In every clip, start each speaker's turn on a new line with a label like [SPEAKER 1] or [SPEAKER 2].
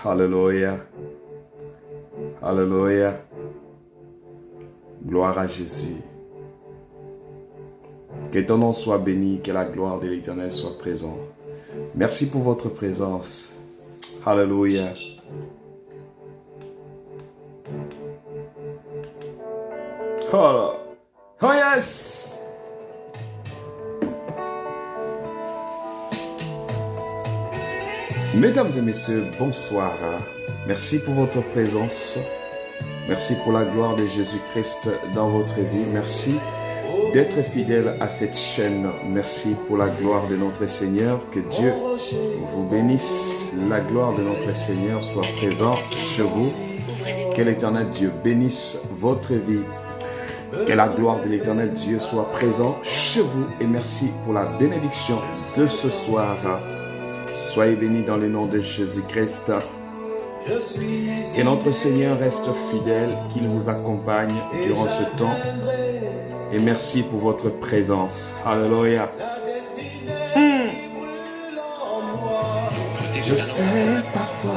[SPEAKER 1] Alléluia. Alléluia. Gloire à Jésus. Que ton nom soit béni, que la gloire de l'Éternel soit présente. Merci pour votre présence. Alléluia. Oh, oh yes. Mesdames et messieurs, bonsoir. Merci pour votre présence. Merci pour la gloire de Jésus-Christ dans votre vie. Merci d'être fidèle à cette chaîne. Merci pour la gloire de notre Seigneur. Que Dieu vous bénisse. La gloire de notre Seigneur soit présente sur vous. Que l'Éternel Dieu bénisse votre vie. Que la gloire de l'Éternel Dieu soit présente chez vous. Et merci pour la bénédiction de ce soir. Soyez bénis dans le nom de Jésus-Christ. Que notre Seigneur reste fidèle, qu'il vous accompagne durant ce temps. Et merci pour votre présence. Alléluia. Je sais par toi.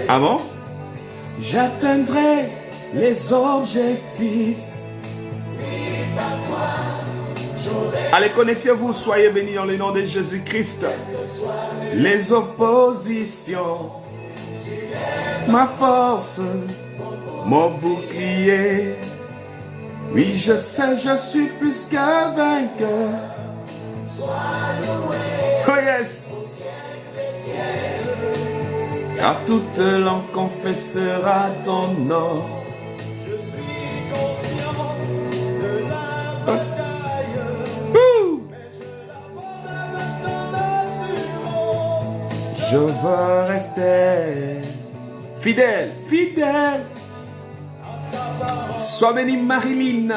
[SPEAKER 1] Ah bon? J'atteindrai les objectifs. Allez, connectez-vous, soyez bénis dans le nom de Jésus-Christ. Les oppositions, ma force, mon bouclier. Oui, je sais, je suis plus qu'un vainqueur. Oh yes. Car toute langue confessera ton nom. Je veux rester fidèle, fidèle. Sois bénie Marilyn,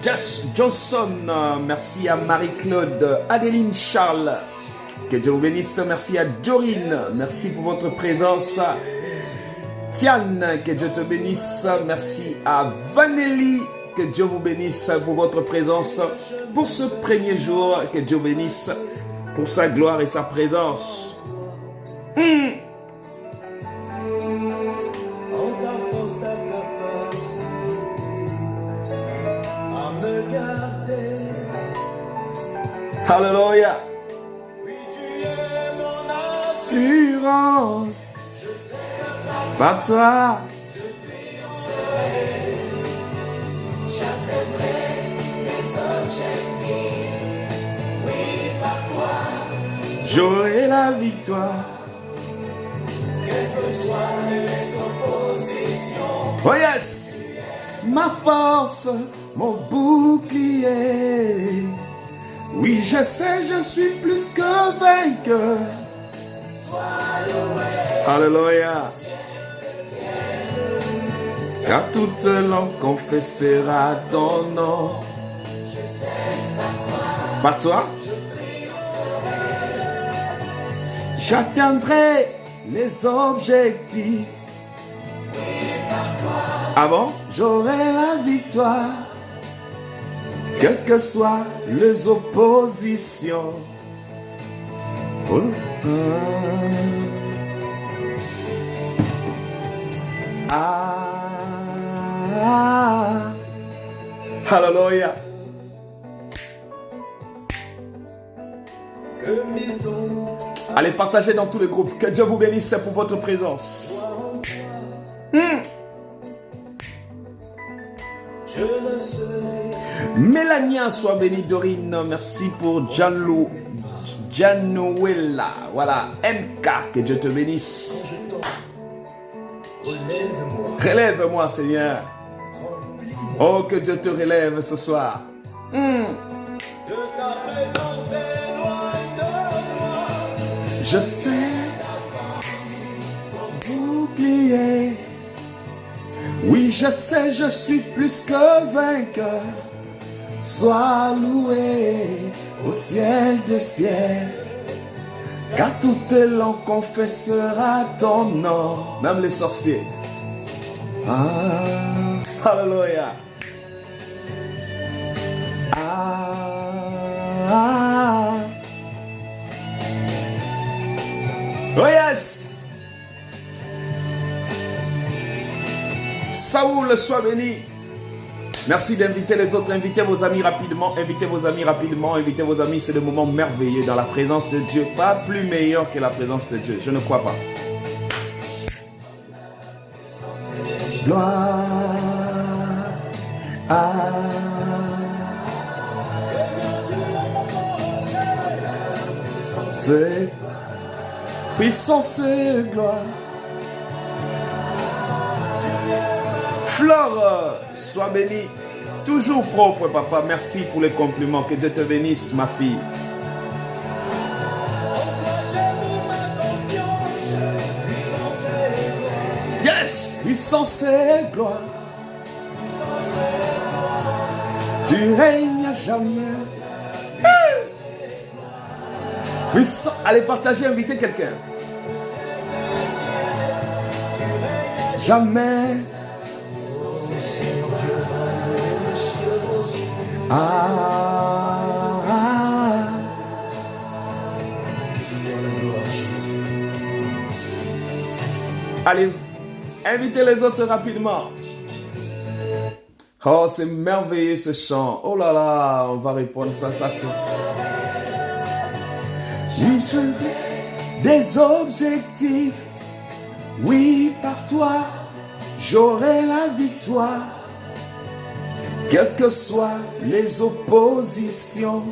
[SPEAKER 1] Jess Johnson, merci à Marie-Claude, Adeline Charles, que Dieu vous bénisse, merci à Dorine, merci pour votre présence. Tiane, que Dieu te bénisse, merci à Vanélie, que Dieu vous bénisse pour votre présence. Pour ce premier jour, que Dieu bénisse pour sa gloire et sa présence. Alléluia. Assurance par toi. J'aurai la victoire. Quelles que soient les oppositions. Oh yes! Ma force, mon bouclier. Oui, je sais, je suis plus que vainqueur. Alléluia. Car toute langue confessera ton nom. Par toi, j'atteindrai les objectifs. Ah bon? J'aurai la victoire. Quelles que soient les oppositions. Alléluia. Allez, partagez dans tous les groupes. Que Dieu vous bénisse pour votre présence. Mélania, soit bénie. Dorine, merci pour Januela. Voilà, MK, que Dieu te bénisse. Relève-moi, Seigneur. Oh, que Dieu te relève ce soir. Je sais, bouclier. Oui, je sais, je suis plus que vainqueur. Sois loué au ciel des ciels. Car toute langue confessera ton nom. Même les sorciers. Alléluia. Oh yes. Saoul, sois béni. Merci d'inviter les autres. Invitez vos amis rapidement. Invitez vos amis rapidement. Invitez vos amis. C'est le moment merveilleux dans la présence de Dieu. Pas plus meilleur que la présence de Dieu. Je ne crois pas. Gloire à c'est puissance et gloire. Flore, sois bénie. Toujours propre, papa. Merci pour les compliments. Que Dieu te bénisse, ma fille. Yes! Puissance et gloire. Tu règnes à jamais. Allez partager, invitez quelqu'un. Jamais. Allez, invitez les autres rapidement. Oh, c'est merveilleux ce chant. Oh là là, on va répondre ça c'est... Des objectifs, oui, par toi, j'aurai la victoire. Quelles que soient les oppositions.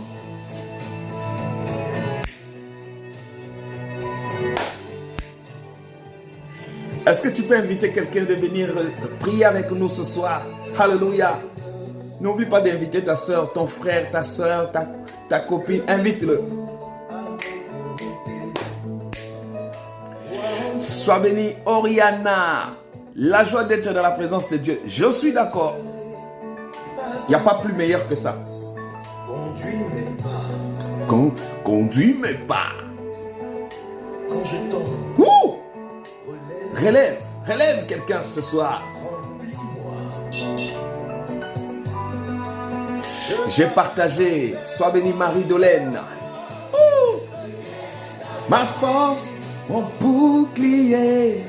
[SPEAKER 1] Est-ce que tu peux inviter quelqu'un de venir prier avec nous ce soir? Alléluia. N'oublie pas d'inviter ta soeur, ton frère, ta soeur, ta copine. Invite-le. Sois béni, Oriana. La joie d'être dans la présence de Dieu. Je suis d'accord. Il n'y a pas plus meilleur que ça.
[SPEAKER 2] Conduis mes pas.
[SPEAKER 1] Conduis mes pas.
[SPEAKER 2] Quand je tombe.
[SPEAKER 1] Relève quelqu'un ce soir. J'ai partagé. Sois béni, Marie-Dolène. Ma force, mon bouclier.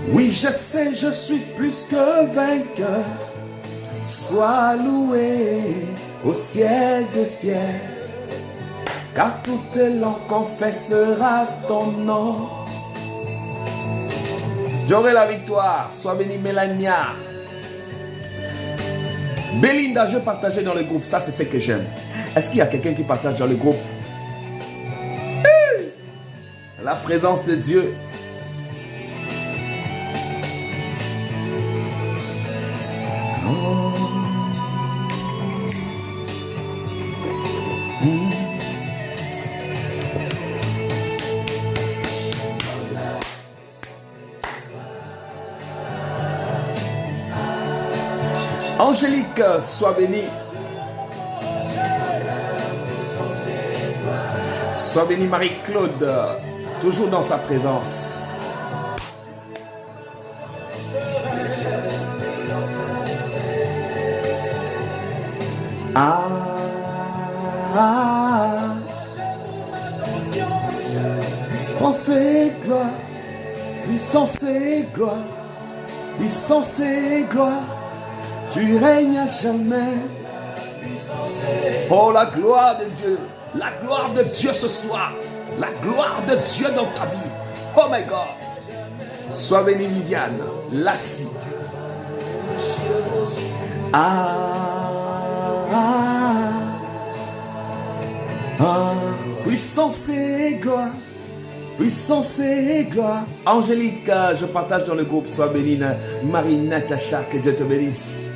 [SPEAKER 1] Oui, je sais, je suis plus que vainqueur. Sois loué au ciel des ciels, car toute langue confessera ton nom. J'aurai la victoire. Sois béni, Mélania. Belinda, je partageais dans le groupe. Ça, c'est ce que j'aime. Est-ce qu'il y a quelqu'un qui partage dans le groupe? La présence de Dieu. Angélique, sois bénie. Sois bénie, Marie-Claude, toujours dans sa présence. Puissance et gloire, puissance et gloire, puissance et gloire. Tu règnes à jamais. Oh, la gloire de Dieu. La gloire de Dieu ce soir. La gloire de Dieu dans ta vie. Oh my God. Sois bénie, Viviane. Lassie. Puissance et gloire. Puissance et gloire. Angélique, je partage dans le groupe. Sois bénie, Marie-Natacha. Que Dieu te bénisse.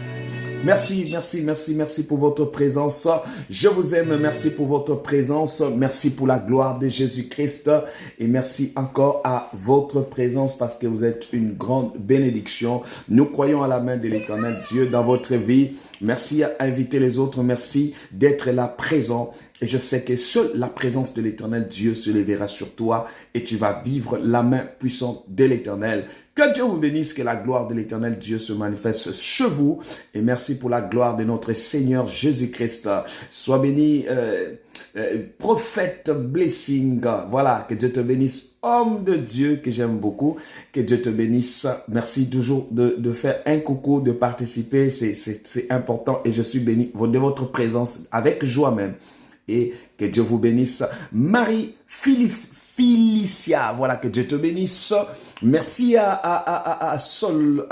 [SPEAKER 1] Merci, merci, merci, merci pour votre présence. Je vous aime, merci pour votre présence. Merci pour la gloire de Jésus-Christ. Et merci encore à votre présence parce que vous êtes une grande bénédiction. Nous croyons à la main de l'Éternel Dieu dans votre vie. Merci à inviter les autres. Merci d'être là présent. Et je sais que seule la présence de l'Éternel Dieu se lèvera sur toi et tu vas vivre la main puissante de l'Éternel. Que Dieu vous bénisse, que la gloire de l'Éternel Dieu se manifeste chez vous. Et merci pour la gloire de notre Seigneur Jésus-Christ. Sois béni, prophète Blessing. Voilà, que Dieu te bénisse, homme de Dieu que j'aime beaucoup. Que Dieu te bénisse. Merci toujours de faire un coucou, de participer. C'est important et je suis béni de votre présence avec joie même. Et que Dieu vous bénisse. Marie-Filicia, voilà, que Dieu te bénisse. Merci à Saoul,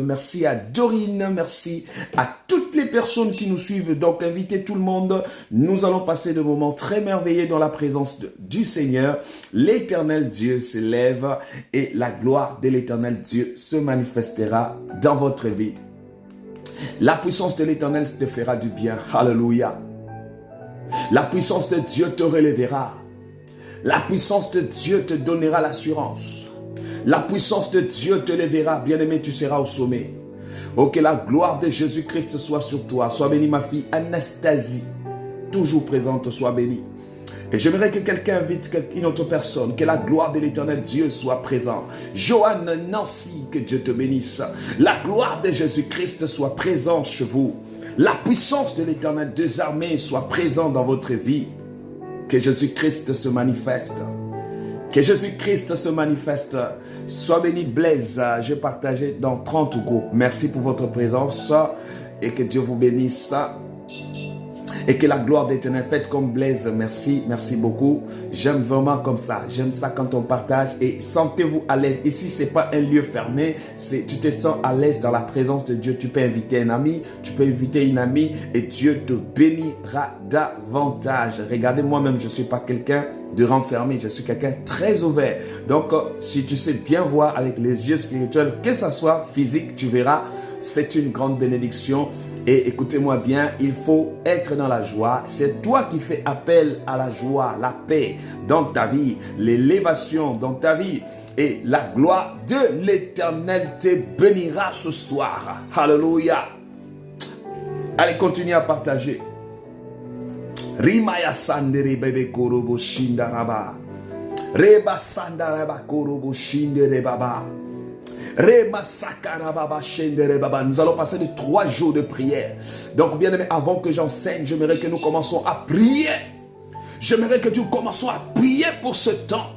[SPEAKER 1] merci à Dorine, merci à toutes les personnes qui nous suivent. Donc, invitez tout le monde. Nous allons passer de moments très merveilleux dans la présence du Seigneur. L'Éternel Dieu se lève et la gloire de l'Éternel Dieu se manifestera dans votre vie. La puissance de l'Éternel te fera du bien. Alléluia. La puissance de Dieu te relèvera. La puissance de Dieu te donnera l'assurance. La puissance de Dieu te lèvera. Bien-aimé, tu seras au sommet. Oh, que la gloire de Jésus-Christ soit sur toi. Sois bénie, ma fille Anastasie. Toujours présente, sois bénie. Et j'aimerais que quelqu'un invite une autre personne. Que la gloire de l'Éternel Dieu soit présente. Joanne, Nancy, que Dieu te bénisse. La gloire de Jésus-Christ soit présente chez vous. La puissance de l'Éternel des armées soit présente dans votre vie. Que Jésus-Christ se manifeste. Que Jésus-Christ se manifeste. Sois béni, Blaise. J'ai partagé dans 30 groupes. Merci pour votre présence. Et que Dieu vous bénisse. Et que la gloire de l'Éternel, faites comme Blaise. Merci, merci beaucoup. J'aime vraiment comme ça. J'aime ça quand on partage. Et sentez-vous à l'aise. Ici, ce n'est pas un lieu fermé. Tu te sens à l'aise dans la présence de Dieu. Tu peux inviter un ami. Tu peux inviter une amie. Et Dieu te bénira davantage. Regardez, moi-même, je ne suis pas quelqu'un de renfermé. Je suis quelqu'un très ouvert. Donc, si tu sais bien voir avec les yeux spirituels, que ce soit physique, tu verras, c'est une grande bénédiction. Et écoutez-moi bien, il faut être dans la joie. C'est toi qui fais appel à la joie, la paix dans ta vie, l'élévation dans ta vie. Et la gloire de l'Éternel te bénira ce soir. Alléluia. Allez, continue à partager. Rimaya sandere bebe korobo shindaraba. Reba sandaraba korobo shindere baba. Nous allons passer de 3 jours de prière. Donc, bien aimé, avant que j'enseigne, j'aimerais que nous commençons à prier. J'aimerais que nous commençons à prier pour ce temps.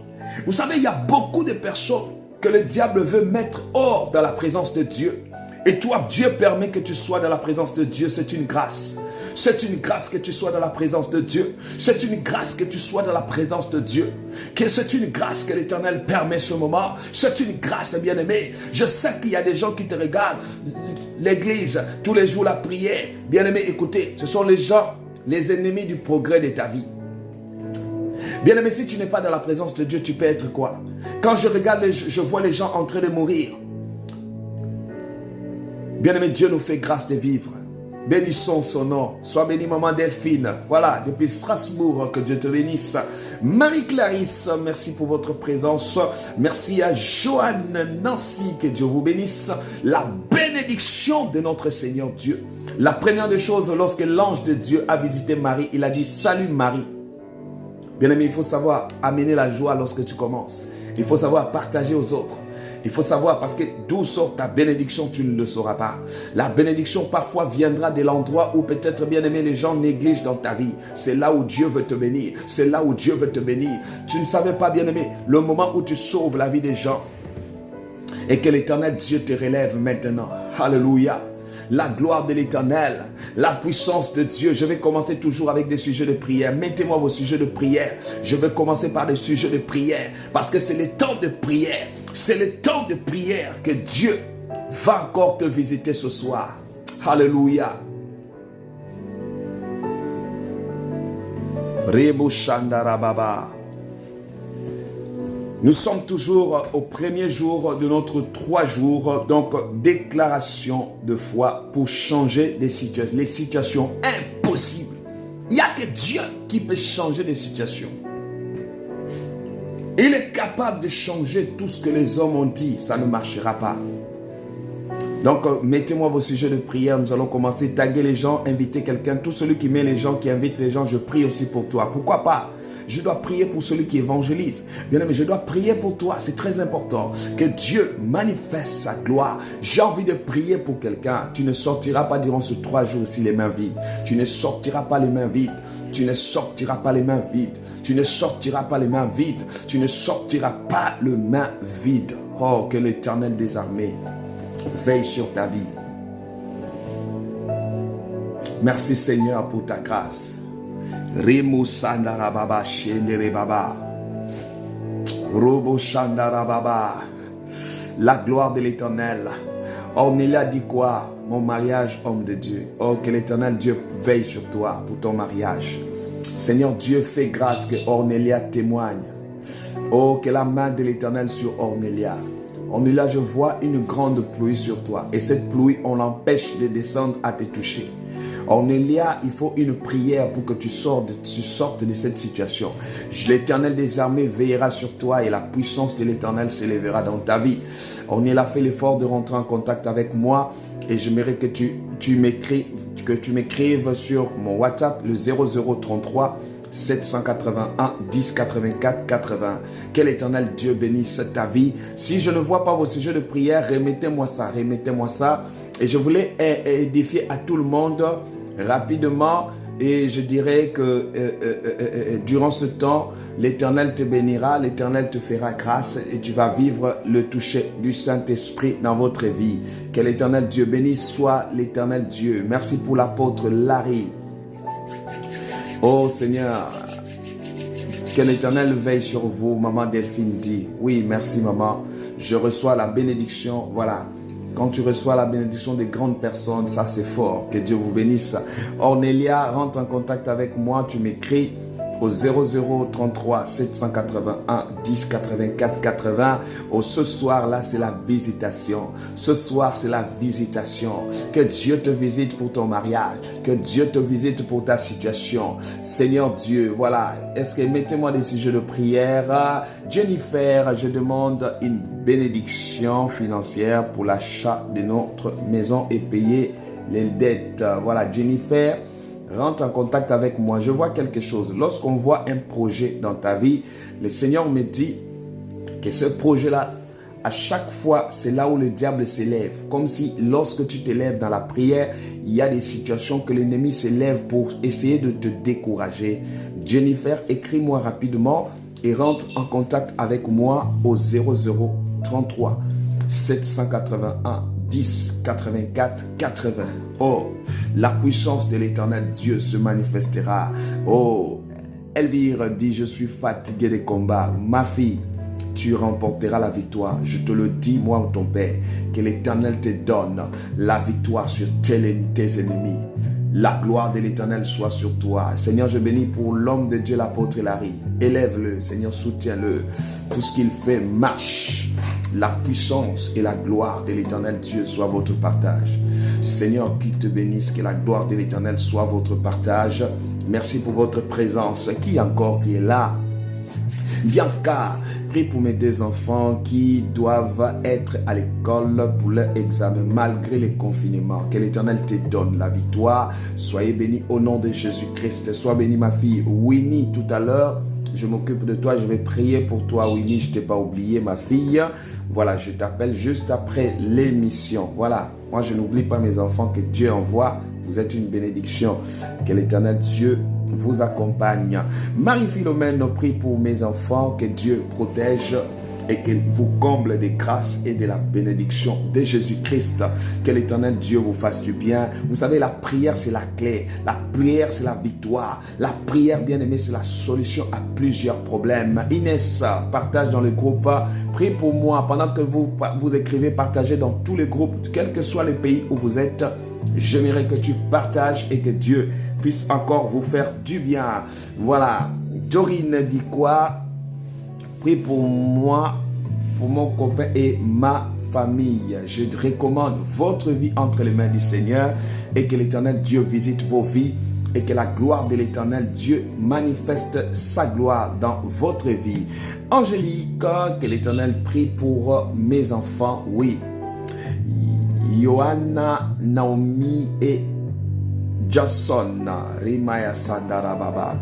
[SPEAKER 1] Vous savez, il y a beaucoup de personnes que le diable veut mettre hors dans la présence de Dieu. Et toi, Dieu permet que tu sois dans la présence de Dieu. C'est une grâce. C'est une grâce que tu sois dans la présence de Dieu. C'est une grâce que tu sois dans la présence de Dieu. Que c'est une grâce que l'Éternel permet ce moment. C'est une grâce, bien-aimé. Je sais qu'il y a des gens qui te regardent. L'église, tous les jours la prière. Bien-aimé, écoutez, ce sont les gens, les ennemis du progrès de ta vie. Bien-aimé, si tu n'es pas dans la présence de Dieu, tu peux être quoi? Quand je regarde, je vois les gens en train de mourir. Bien-aimé, Dieu nous fait grâce de vivre. Bénissons son nom. Sois béni, maman Delphine. Voilà, depuis Strasbourg, que Dieu te bénisse. Marie-Clarisse, merci pour votre présence. Merci à Joanne, Nancy, que Dieu vous bénisse. La bénédiction de notre Seigneur Dieu. La première des choses, lorsque l'ange de Dieu a visité Marie, il a dit « Salut Marie ». Bien-aimé, il faut savoir amener la joie lorsque tu commences. Il faut savoir partager aux autres. Il faut savoir, parce que d'où sort ta bénédiction, tu ne le sauras pas. La bénédiction parfois viendra de l'endroit où peut-être, bien aimé, les gens négligent dans ta vie. C'est là où Dieu veut te bénir. C'est là où Dieu veut te bénir. Tu ne savais pas, bien aimé, le moment où tu sauves la vie des gens et que l'Éternel Dieu te relève maintenant. Alléluia. La gloire de l'Éternel, la puissance de Dieu. Je vais commencer toujours avec des sujets de prière. Mettez-moi vos sujets de prière. Je vais commencer par des sujets de prière parce que c'est le temps de prière. C'est le temps de prière que Dieu va encore te visiter ce soir. Alléluia. Rebo Shandarababa. Nous sommes toujours au premier jour de notre 3 jours, donc déclaration de foi pour changer les situations impossibles. Il n'y a que Dieu qui peut changer les situations. Il est capable de changer tout ce que les hommes ont dit, ça ne marchera pas. Donc, mettez-moi vos sujets de prière. Nous allons commencer. Taguer les gens, inviter quelqu'un. Tout celui qui met les gens, qui invite les gens, je prie aussi pour toi. Pourquoi pas? Je dois prier pour celui qui évangélise. Bien aimé, je dois prier pour toi. C'est très important. Que Dieu manifeste sa gloire. J'ai envie de prier pour quelqu'un. Tu ne sortiras pas durant ces 3 jours-ci les mains vides. Tu ne sortiras pas les mains vides. Tu ne sortiras pas les mains vides. Tu ne sortiras pas les mains vides. Tu ne sortiras pas les mains vides. Oh, que l'Éternel des armées veille sur ta vie. Merci Seigneur pour ta grâce. Remo Sandara Baba Shendere Baba. Robo Shandara Baba. La gloire de l'Éternel. Ornélia dit quoi? Mon mariage, homme de Dieu. Oh, que l'Éternel Dieu veille sur toi pour ton mariage. Seigneur Dieu, fais grâce que Ornélia témoigne. Oh, que la main de l'Éternel sur Ornélia. Ornélia, je vois une grande pluie sur toi. Et cette pluie, on l'empêche de descendre à te toucher. Ornélia, il faut une prière pour que tu sortes de cette situation. L'Éternel des armées veillera sur toi et la puissance de l'Éternel s'élèvera dans ta vie. Ornélia, fais l'effort de rentrer en contact avec moi et j'aimerais que tu m'écrives sur mon WhatsApp, le 0033 781 10 84 80. Que l'Éternel Dieu bénisse ta vie. Si je ne vois pas vos sujets de prière, remettez-moi ça. Et je voulais édifier à tout le monde rapidement. Et je dirais que durant ce temps, l'Éternel te bénira, l'Éternel te fera grâce et tu vas vivre le toucher du Saint-Esprit dans votre vie. Que l'Éternel Dieu bénisse soit l'Éternel Dieu. Merci pour l'apôtre Larry. Oh Seigneur, que l'Éternel veille sur vous, maman Delphine dit. Oui, merci maman. Je reçois la bénédiction, voilà. Quand tu reçois la bénédiction des grandes personnes, ça c'est fort. Que Dieu vous bénisse. Ornélia, rentre en contact avec moi. Tu m'écris au 0033 781 10 84 80. Oh, ce soir là, c'est la visitation. Ce soir, c'est la visitation. Que Dieu te visite pour ton mariage. Que Dieu te visite pour ta situation. Seigneur Dieu, voilà. Est-ce que mettez-moi des sujets de prière. Jennifer, je demande une bénédiction financière pour l'achat de notre maison et payer les dettes. Voilà, Jennifer, rentre en contact avec moi. Je vois quelque chose. Lorsqu'on voit un projet dans ta vie, le Seigneur me dit que ce projet-là, à chaque fois, c'est là où le diable s'élève. Comme si lorsque tu t'élèves dans la prière, il y a des situations que l'ennemi s'élève pour essayer de te décourager. Jennifer, écris-moi rapidement et rentre en contact avec moi au 0033 781 10 84 80. Oh, la puissance de l'Éternel Dieu se manifestera. Oh, Elvire dit, je suis fatigué des combats. Ma fille, tu remporteras la victoire. Je te le dis, moi, ton Père, que l'Éternel te donne la victoire sur tes ennemis. La gloire de l'Éternel soit sur toi. Seigneur, je bénis pour l'homme de Dieu, l'apôtre Larry. Élève-le, Seigneur, soutiens-le. Tout ce qu'il fait marche. La puissance et la gloire de l'Éternel Dieu soit votre partage. Seigneur, qu'il te bénisse, que la gloire de l'Éternel soit votre partage. Merci pour votre présence. Qui encore qui est là? Bianca, prie pour mes 2 enfants qui doivent être à l'école pour leur examen malgré les confinements. Que l'Éternel te donne la victoire. Soyez bénis au nom de Jésus-Christ. Sois bénie ma fille Winnie tout à l'heure. Je m'occupe de toi, je vais prier pour toi Winnie, je ne t'ai pas oublié ma fille. Voilà, je t'appelle juste après l'émission. Voilà, moi je n'oublie pas mes enfants que Dieu envoie. Vous êtes une bénédiction. Que l'Éternel Dieu vous accompagne. Marie-Philomène, prie pour mes enfants, que Dieu protège et qu'il vous comble des grâces et de la bénédiction de Jésus-Christ. Que l'Éternel Dieu vous fasse du bien. Vous savez, la prière, c'est la clé. La prière, c'est la victoire. La prière, bien aimé, c'est la solution à plusieurs problèmes. Inès, partage dans le groupe. Prie pour moi. Pendant que vous écrivez, partagez dans tous les groupes, quel que soit le pays où vous êtes. J'aimerais que tu partages et que Dieu puisse encore vous faire du bien. Voilà. Dorine dit quoi? Prie pour moi, pour mon copain et ma famille. Je recommande votre vie entre les mains du Seigneur et que l'Éternel Dieu visite vos vies et que la gloire de l'Éternel Dieu manifeste sa gloire dans votre vie. Angélique, que l'Éternel prie pour mes enfants. Oui. Johanna, Naomi et Johnson. Rimaya Sandarababa.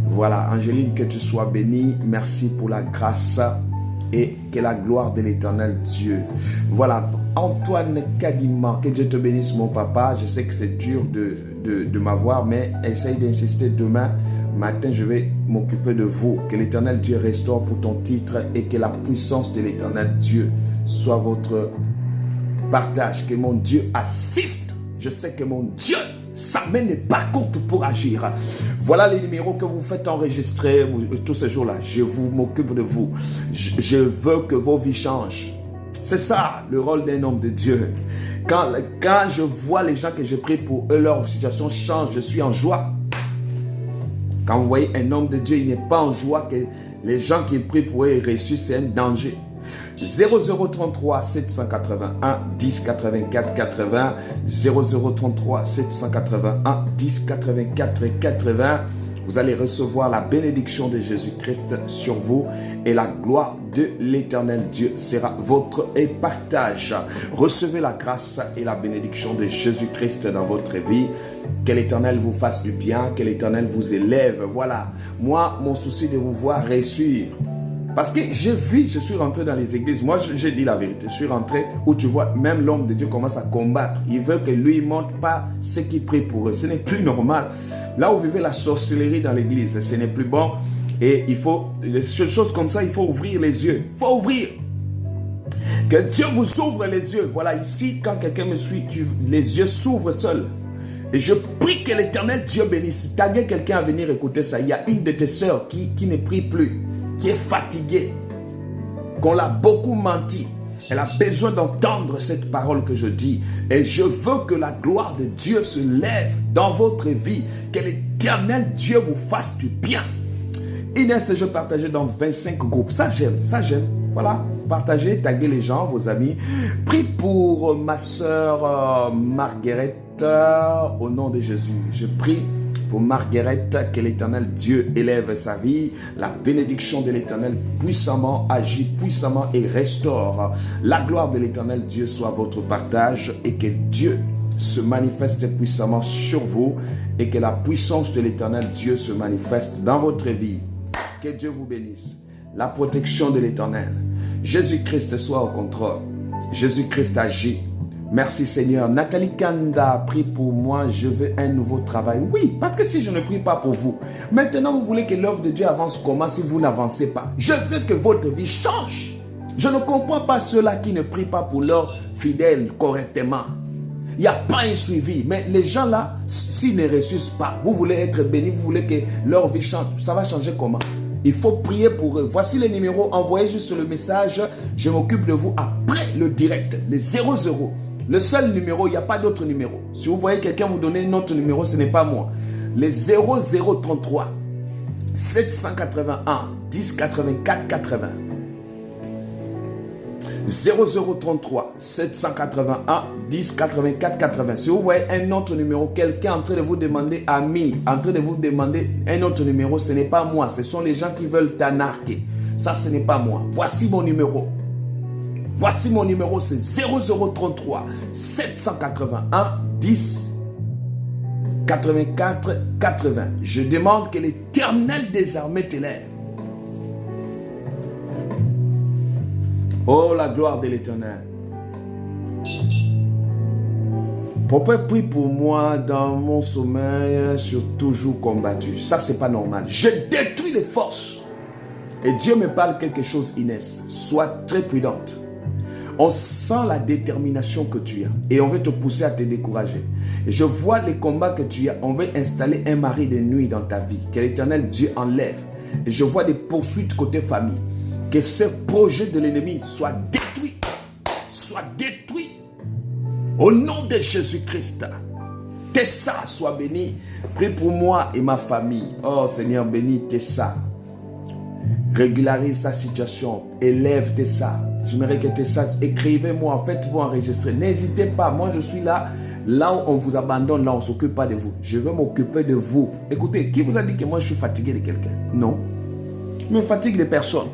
[SPEAKER 1] Voilà, Angéline, que tu sois bénie. Merci pour la grâce et que la gloire de l'Éternel Dieu. Voilà, Antoine Kadima, que Dieu te bénisse mon papa. Je sais que c'est dur de m'avoir, mais essaye d'insister demain matin, je vais m'occuper de vous. Que l'Éternel Dieu restaure pour ton titre et que la puissance de l'Éternel Dieu soit votre partage. Que mon Dieu assiste. Je sais que mon Dieu, sa main n'est pas courte pour agir. Voilà les numéros que vous faites enregistrer tous ces jours-là. Je m'occupe de vous. Je veux que vos vies changent. C'est ça le rôle d'un homme de Dieu. Quand je vois les gens que j'ai pris pour eux, leur situation change, je suis en joie. Quand vous voyez un homme de Dieu, il n'est pas en joie que les gens qui prient pour eux aient reçu, c'est un danger. 0033 781 10 84 80 0033 781 10 84 80. Vous allez recevoir la bénédiction de Jésus-Christ sur vous et la gloire de l'Éternel Dieu sera votre partage. Recevez la grâce et la bénédiction de Jésus-Christ dans votre vie. Que l'Éternel vous fasse du bien, que l'Éternel vous élève. Voilà, moi, mon souci de vous voir réussir. Parce que je suis rentré dans les églises. Moi, j'ai dit la vérité. Je suis rentré où tu vois, même l'homme de Dieu commence à combattre. Il veut que lui ne montre pas ce qui prie pour eux. Ce n'est plus normal. Là où vivait la sorcellerie dans l'église, ce n'est plus bon. Et il faut, les choses comme ça, il faut ouvrir les yeux. Il faut ouvrir. Que Dieu vous ouvre les yeux. Voilà, ici, quand quelqu'un me suit, les yeux s'ouvrent seuls. Et je prie que l'Éternel Dieu bénisse. Taguez quelqu'un à venir écouter ça. Il y a une de tes sœurs qui ne prie plus, qui est fatiguée, qu'on l'a beaucoup menti. Elle a besoin d'entendre cette parole que je dis. Et je veux que la gloire de Dieu se lève dans votre vie. Que l'Éternel Dieu vous fasse du bien. Inès, je partageais dans 25 groupes. Ça, j'aime, ça, j'aime. Voilà, partagez, taguez les gens, vos amis. Prie pour ma soeur Marguerite au nom de Jésus. Je prie pour Marguerite, que l'Éternel Dieu élève sa vie. La bénédiction de l'Éternel puissamment agit, puissamment et restaure. La gloire de l'Éternel Dieu soit votre partage et que Dieu se manifeste puissamment sur vous et que la puissance de l'Éternel Dieu se manifeste dans votre vie. Que Dieu vous bénisse. La protection de l'Éternel. Jésus-Christ soit au contrôle. Jésus-Christ agit. Merci Seigneur. Nathalie Kanda, prie pour moi, je veux un nouveau travail. Oui, parce que si je ne prie pas pour vous, maintenant vous voulez que l'œuvre de Dieu avance comment si vous n'avancez pas? Je veux que votre vie change. Je ne comprends pas ceux-là qui ne prient pas pour leurs fidèles correctement. Il n'y a pas un suivi. Mais les gens là, s'ils ne ressuscitent pas, vous voulez être bénis, vous voulez que leur vie change. Ça va changer comment? Il faut prier pour eux. Voici les numéros. Envoyez juste le message. Je m'occupe de vous après le direct. Les 00. Le seul numéro, il n'y a pas d'autre numéro. Si vous voyez quelqu'un vous donner un autre numéro, ce n'est pas moi. Les 0033 781 10 84 80. 0033 781 10 84 80. Si vous voyez un autre numéro, quelqu'un en train de vous demander ami, en train de vous demander un autre numéro, ce n'est pas moi. Ce sont les gens qui veulent t'anarquer. Ça, ce n'est pas moi. Voici mon numéro. Voici mon numéro, c'est 0033 781 10 84 80. Je demande que l'Éternel des armées t'élève. Oh, la gloire de l'Éternel. Papa, prie pour moi dans mon sommeil, sur toujours combattu. Ça, c'est pas normal. Je détruis les forces. Et Dieu me parle quelque chose, Inès. Sois très prudente. On sent la détermination que tu as et on veut te pousser à te décourager. Et je vois les combats que tu as. On veut installer un mari de nuit dans ta vie. Que l'Éternel Dieu enlève. Et je vois des poursuites côté famille. Que ce projet de l'ennemi soit détruit. Soit détruit. Au nom de Jésus-Christ. Tessa soit béni. Prie pour moi et ma famille. Oh Seigneur, bénis Tessa. Régularise sa situation. Élève Tessa. J'aimerais que Tessa, écrivez-moi, faites-vous enregistrer. N'hésitez pas, moi je suis là. Là où on vous abandonne, là on ne s'occupe pas de vous. Je veux m'occuper de vous. Écoutez, qui vous a dit que moi je suis fatigué de quelqu'un? Non. Je me fatigue de personne.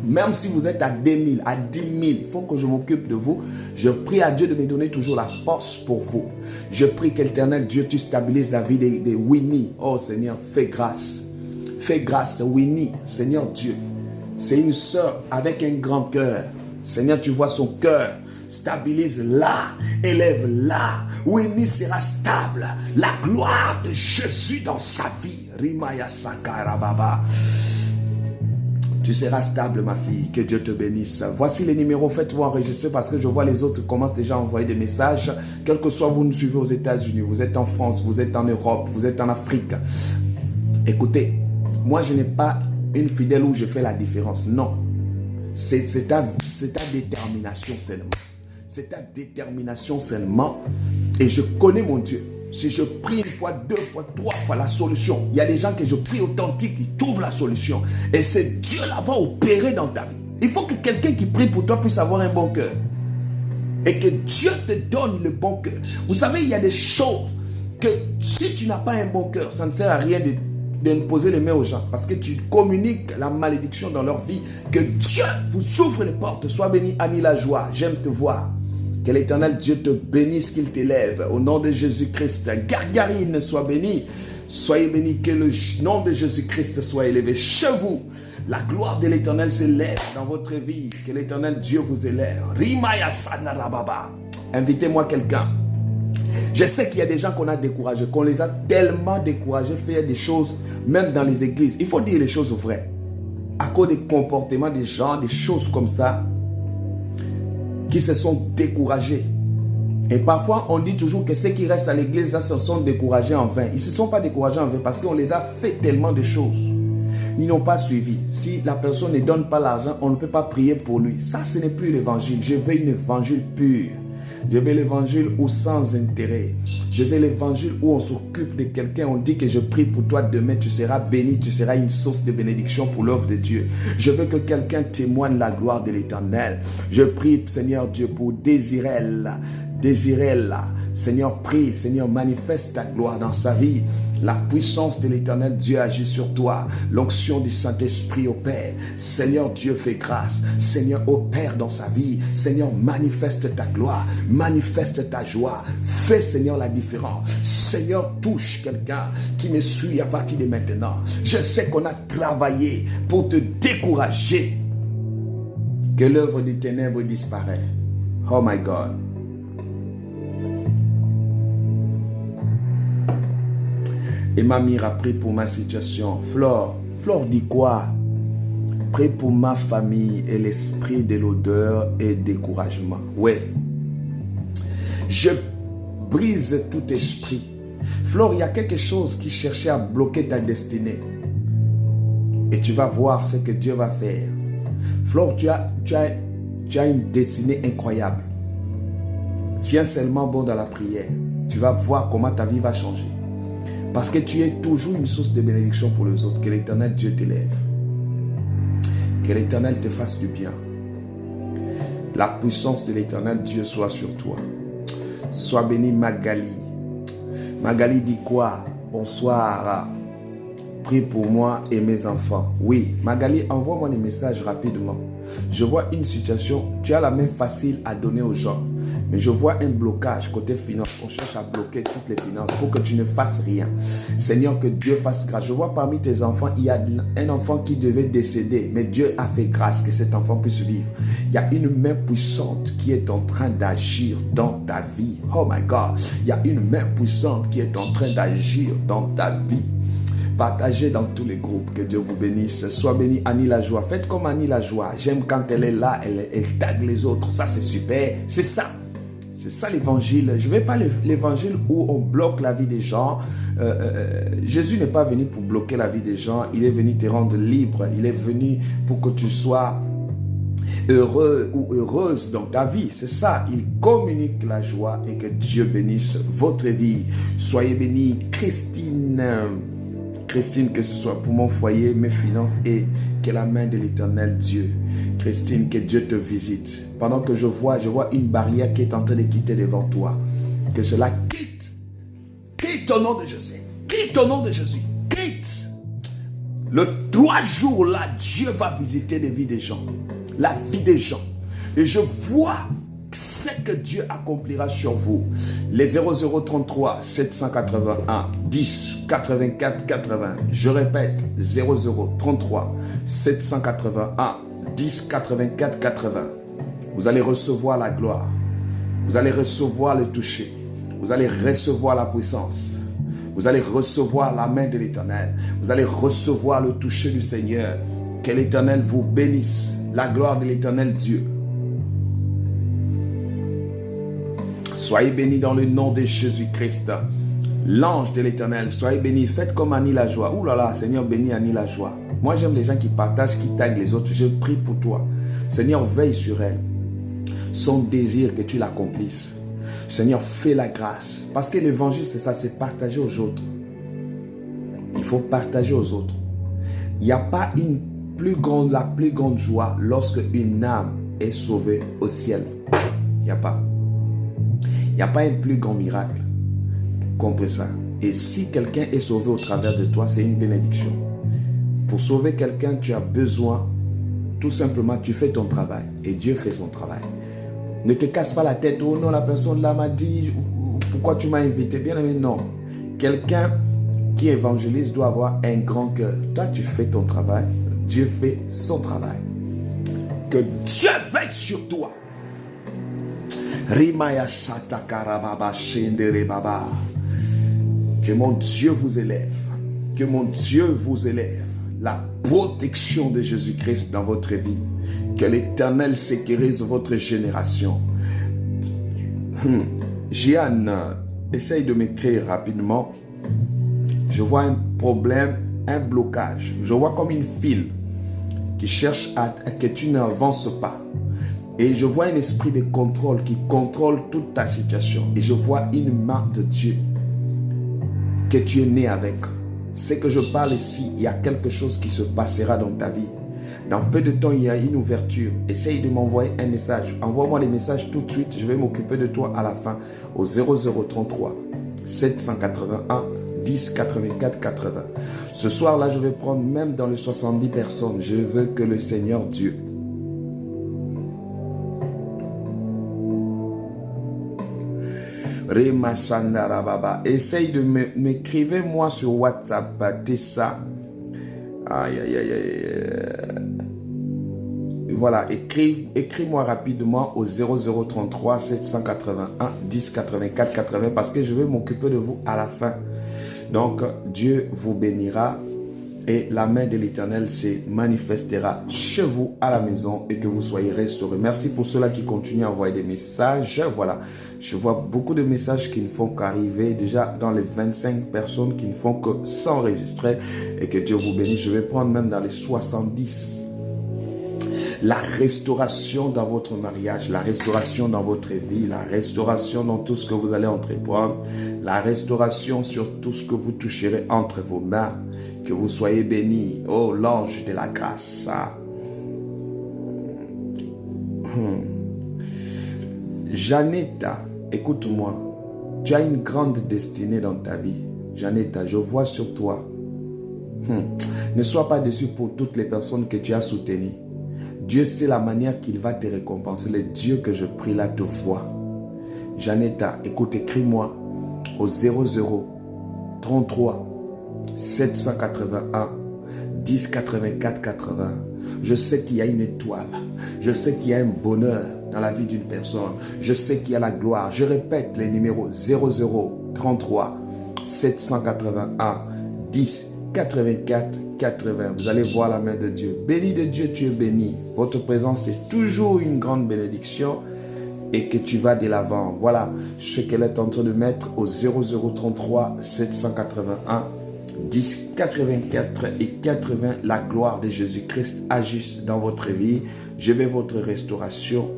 [SPEAKER 1] Même si vous êtes à 2000, à 10 000, il faut que je m'occupe de vous. Je prie à Dieu de me donner toujours la force pour vous. Je prie qu'Éternel Dieu, tu stabilises la vie de Winnie. Oh Seigneur, fais grâce. Fais grâce, Winnie. Seigneur Dieu, c'est une sœur avec un grand cœur. Seigneur, tu vois son cœur. Stabilise-la, élève-la. Winnie sera stable. La gloire de Jésus dans sa vie. Rimaya Sakarababa. Tu seras stable, ma fille. Que Dieu te bénisse. Voici les numéros. Faites-vous enregistrer parce que je vois les autres commencent déjà à envoyer des messages. Quel que soit vous nous suivez aux États-Unis, vous êtes en France, vous êtes en Europe, vous êtes en Afrique. Écoutez, moi je n'ai pas une fidèle où je fais la différence. Non. C'est ta détermination seulement. C'est ta détermination seulement. Et je connais mon Dieu. Si je prie une fois, 2 fois, 3 fois la solution, il y a des gens que je prie authentique, ils trouvent la solution. Et c'est Dieu là va opérer dans ta vie. Il faut que quelqu'un qui prie pour toi puisse avoir un bon cœur. Et que Dieu te donne le bon cœur. Vous savez, il y a des choses que si tu n'as pas un bon cœur, ça ne sert à rien de poser les mains aux gens. Parce que tu communiques la malédiction dans leur vie. Que Dieu vous ouvre les portes. Sois béni, Annie la joie. J'aime te voir. Que l'Éternel Dieu te bénisse, qu'il t'élève. Au nom de Jésus-Christ, Gargarine soit bénie. Soyez bénis, que le nom de Jésus-Christ soit élevé chez vous. La gloire de l'Éternel s'élève dans votre vie. Que l'Éternel Dieu vous élève. Rimaya Sanarababa. Invitez-moi quelqu'un. Je sais qu'il y a des gens qu'on a découragés, qu'on les a tellement découragés, faire des choses, même dans les églises. Il faut dire les choses vraies. À cause des comportements des gens, des choses comme ça, qui se sont découragés. Et parfois, on dit toujours que ceux qui restent à l'église, là, se sont découragés en vain. Ils ne se sont pas découragés en vain parce qu'on les a fait tellement de choses. Ils n'ont pas suivi. Si la personne ne donne pas l'argent, on ne peut pas prier pour lui. Ça, ce n'est plus l'évangile. Je veux une évangile pure. Je veux l'évangile où sans intérêt. Je veux l'évangile où on s'occupe de quelqu'un. On dit que je prie pour toi demain. Tu seras béni. Tu seras une source de bénédiction pour l'œuvre de Dieu. Je veux que quelqu'un témoigne la gloire de l'Éternel. Je prie, Seigneur Dieu, pour Désirel. Seigneur, prie. Seigneur, manifeste ta gloire dans sa vie. La puissance de l'Éternel Dieu agit sur toi. L'onction du Saint-Esprit opère. Seigneur Dieu, fais grâce. Seigneur, opère dans sa vie. Seigneur, manifeste ta gloire. Manifeste ta joie. Fais, Seigneur, la différence. Seigneur, touche quelqu'un qui me suit à partir de maintenant. Je sais qu'on a travaillé pour te décourager. Que l'œuvre des ténèbres disparaît. Oh my God. Et Mamire a prié pour ma situation. Flore dit quoi? Prie pour ma famille et l'esprit de l'odeur et découragement. Oui. Je brise tout esprit. Flore, il y a quelque chose qui cherchait à bloquer ta destinée. Et tu vas voir ce que Dieu va faire. Flore, tu as une destinée incroyable. Tiens seulement bon dans la prière. Tu vas voir comment ta vie va changer. Parce que tu es toujours une source de bénédiction pour les autres. Que l'Éternel Dieu t'élève. Que l'Éternel te fasse du bien. La puissance de l'Éternel Dieu soit sur toi. Sois béni Magali. Magali dit quoi? Bonsoir. Prie pour moi et mes enfants. Oui, Magali, envoie-moi des messages rapidement. Je vois une situation, tu as la main facile à donner aux gens. Mais je vois un blocage côté finance. On cherche à bloquer toutes les finances pour que tu ne fasses rien. Seigneur, que Dieu fasse grâce. Je vois parmi tes enfants, il y a un enfant qui devait décéder. Mais Dieu a fait grâce que cet enfant puisse vivre. Il y a une main puissante qui est en train d'agir dans ta vie. Oh my God. Il y a une main puissante qui est en train d'agir dans ta vie. Partagez dans tous les groupes. Que Dieu vous bénisse. Sois béni Annie la joie. Faites comme Annie la joie. J'aime quand elle est là, elle tague les autres. Ça, c'est super. C'est ça. C'est ça l'évangile. Je ne veux pas l'évangile où on bloque la vie des gens. Jésus n'est pas venu pour bloquer la vie des gens. Il est venu te rendre libre. Il est venu pour que tu sois heureux ou heureuse dans ta vie. C'est ça. Il communique la joie et que Dieu bénisse votre vie. Soyez bénis. Christine, que ce soit pour mon foyer, mes finances et que la main de l'Éternel Dieu. Christine, que Dieu te visite. Pendant que je vois une barrière qui est en train de quitter devant toi. Que cela quitte. Quitte au nom de Jésus. Quitte au nom de Jésus. Quitte. Le 3 jours là, Dieu va visiter les vies des gens. La vie des gens. Et je vois ce que Dieu accomplira sur vous. Les 0033 781 10 84 80. Je répète, 0033 781 10 84 80. Vous allez recevoir la gloire. Vous allez recevoir le toucher. Vous allez recevoir la puissance. Vous allez recevoir la main de l'Éternel. Vous allez recevoir le toucher du Seigneur. Que l'Éternel vous bénisse. La gloire de l'Éternel Dieu. Soyez bénis dans le nom de Jésus-Christ. L'ange de l'Éternel, soyez bénis. Faites comme Annie la joie. Ouh là là, Seigneur, bénis Annie la joie. Moi, j'aime les gens qui partagent, qui taguent les autres. Je prie pour toi. Seigneur, veille sur elle. Son désir que tu l'accomplisses. Seigneur, fais la grâce. Parce que l'évangile, c'est ça, c'est partager aux autres. Il faut partager aux autres. Il n'y a pas la plus grande joie lorsque une âme est sauvée au ciel. Il n'y a pas. Il n'y a pas un plus grand miracle contre ça. Et si quelqu'un est sauvé au travers de toi, c'est une bénédiction. Pour sauver quelqu'un, tu as besoin, tout simplement, tu fais ton travail. Et Dieu fait son travail. Ne te casse pas la tête. Oh non, la personne là m'a dit, pourquoi tu m'as invité? Bien aimé, non. Quelqu'un qui évangélise doit avoir un grand cœur. Toi, tu fais ton travail. Dieu fait son travail. Que Dieu veille sur toi. Que mon Dieu vous élève. Que mon Dieu vous élève. La protection de Jésus-Christ dans votre vie. Que l'Éternel sécurise votre génération. Jeanne, essaye de m'écrire rapidement. Je vois un problème, un blocage. Je vois comme une file qui cherche à que tu n'avances pas. Et je vois un esprit de contrôle qui contrôle toute ta situation. Et je vois une main de Dieu que tu es né avec. C'est que je parle ici, il y a quelque chose qui se passera dans ta vie. Dans peu de temps, il y a une ouverture. Essaye de m'envoyer un message. Envoie-moi les messages tout de suite. Je vais m'occuper de toi à la fin. Au 0033 781 10 84 80. Ce soir-là, je vais prendre même dans les 70 personnes. Je veux que le Seigneur Dieu essaye de m'écrire moi sur WhatsApp. Tessa. Aïe, aïe, aïe, aïe. Voilà, écris-moi rapidement au 0033 781 10 84 80 parce que je vais m'occuper de vous à la fin. Donc, Dieu vous bénira et la main de l'Éternel se manifestera chez vous à la maison et que vous soyez restaurés. Merci pour ceux-là qui continuent à envoyer des messages. Voilà, je vois beaucoup de messages qui ne font qu'arriver déjà dans les 25 personnes qui ne font que s'enregistrer et que Dieu vous bénisse. Je vais prendre même dans les 70. La restauration dans votre mariage, la restauration dans votre vie, la restauration dans tout ce que vous allez entreprendre, la restauration sur tout ce que vous toucherez entre vos mains. Que vous soyez bénis, oh l'ange de la grâce. Janetta, écoute-moi, tu as une grande destinée dans ta vie. Janetta, je vois sur toi. Ne sois pas déçu pour toutes les personnes que tu as soutenues. Dieu sait la manière qu'il va te récompenser. Le Dieu que je prie là te voit. Janetta, écoute, écris-moi au 0033 781 10 84 80. Je sais qu'il y a une étoile. Je sais qu'il y a un bonheur dans la vie d'une personne. Je sais qu'il y a la gloire. Je répète les numéros 0033 781 10 84 80. Vous allez voir la main de Dieu. Béni de Dieu, tu es béni. Votre présence est toujours une grande bénédiction et que tu vas de l'avant. Voilà ce qu'elle est en train de mettre au 0033 781 10 84 et 80. La gloire de Jésus-Christ agisse dans votre vie. Je veux votre restauration.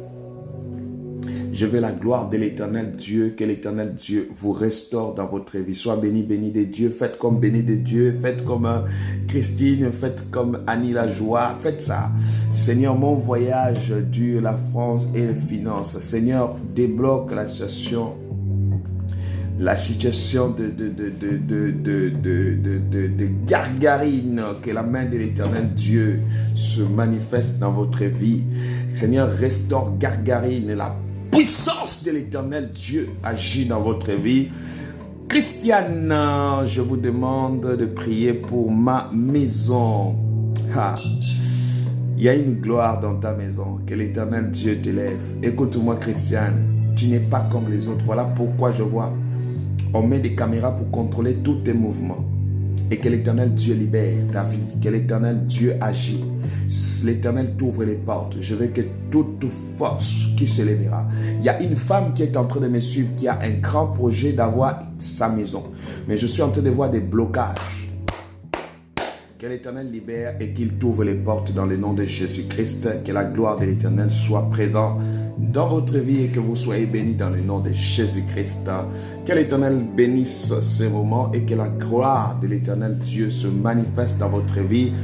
[SPEAKER 1] Je veux la gloire de l'Éternel Dieu. Que l'Éternel Dieu vous restaure dans votre vie. Sois béni, béni de Dieu. Faites comme béni de Dieu. Faites comme Christine. Faites comme Annie la joie. Faites ça. Seigneur, mon voyage dure la France et les finances. Seigneur, débloque la situation la situation de gargarine, que la main de l'Éternel Dieu se manifeste dans votre vie. Seigneur, restaure gargarine, la puissance de l'Éternel Dieu agit dans votre vie. Christiane, je vous demande de prier pour ma maison. Il y a une gloire dans ta maison, que l'Éternel Dieu t'élève. Écoute-moi, Christiane, tu n'es pas comme les autres. Voilà pourquoi je vois. On met des caméras pour contrôler tous tes mouvements. Et que l'Éternel Dieu libère ta vie. Que l'Éternel Dieu agit. L'Éternel t'ouvre les portes. Je veux que toute force qui se lèvera. Il y a une femme qui est en train de me suivre, qui a un grand projet d'avoir sa maison. Mais je suis en train de voir des blocages. Que l'Éternel libère et qu'il t'ouvre les portes dans le nom de Jésus-Christ. Que la gloire de l'Éternel soit présente dans votre vie et que vous soyez bénis dans le nom de Jésus-Christ. Que l'Éternel bénisse ces moments et que la gloire de l'Éternel Dieu se manifeste dans votre vie.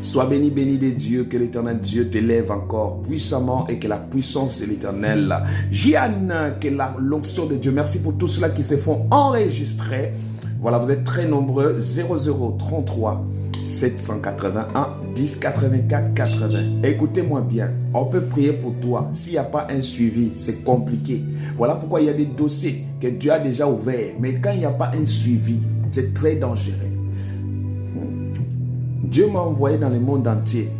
[SPEAKER 1] Sois béni, béni de Dieu, que l'Éternel Dieu t'élève encore puissamment et que la puissance de l'Éternel. Jeanne, que l'onction de Dieu. Merci pour tous ceux-là qui se font enregistrer. Voilà, vous êtes très nombreux. 0033 781 10 84 80. Écoutez-moi bien, on peut prier pour toi. S'il n'y a pas un suivi, c'est compliqué. Voilà pourquoi il y a des dossiers que Dieu a déjà ouverts. Mais quand il n'y a pas un suivi, c'est très dangereux. Dieu m'a envoyé dans le monde entier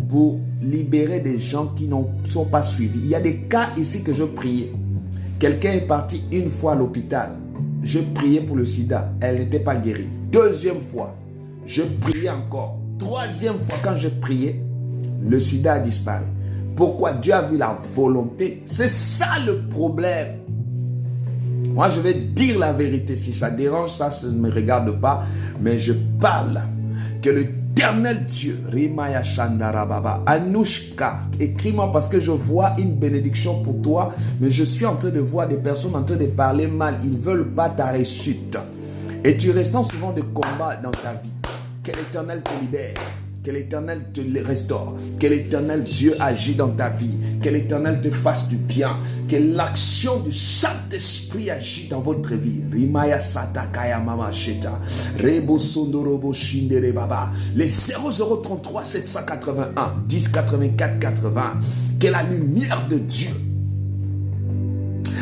[SPEAKER 1] pour libérer des gens qui ne sont pas suivis. Il y a des cas ici que je priais. Quelqu'un est parti une fois à l'hôpital. Je priais pour le sida. Elle n'était pas guérie. Deuxième fois, je priais encore. Troisième fois, quand je priais, le sida a disparu. Pourquoi? Dieu a vu la volonté. C'est ça le problème. Moi, je vais dire la vérité. Si ça dérange, ça ne me regarde pas. Mais je parle que l'Éternel Dieu, Rimaya Shandarababa, Anushka, écris-moi parce que je vois une bénédiction pour toi. Mais je suis en train de voir des personnes en train de parler mal. Ils ne veulent pas ta réussite. Et tu ressens souvent des combats dans ta vie. Que l'Éternel te libère, que l'Éternel te restaure, que l'Éternel Dieu agit dans ta vie, que l'Éternel te fasse du bien, que l'action du Saint-Esprit agit dans votre vie. Rimaya Satakaya Mama Sheta, Rebo Sondorobo Shindere Baba, les 0033 781 10 84 80, que la lumière de Dieu,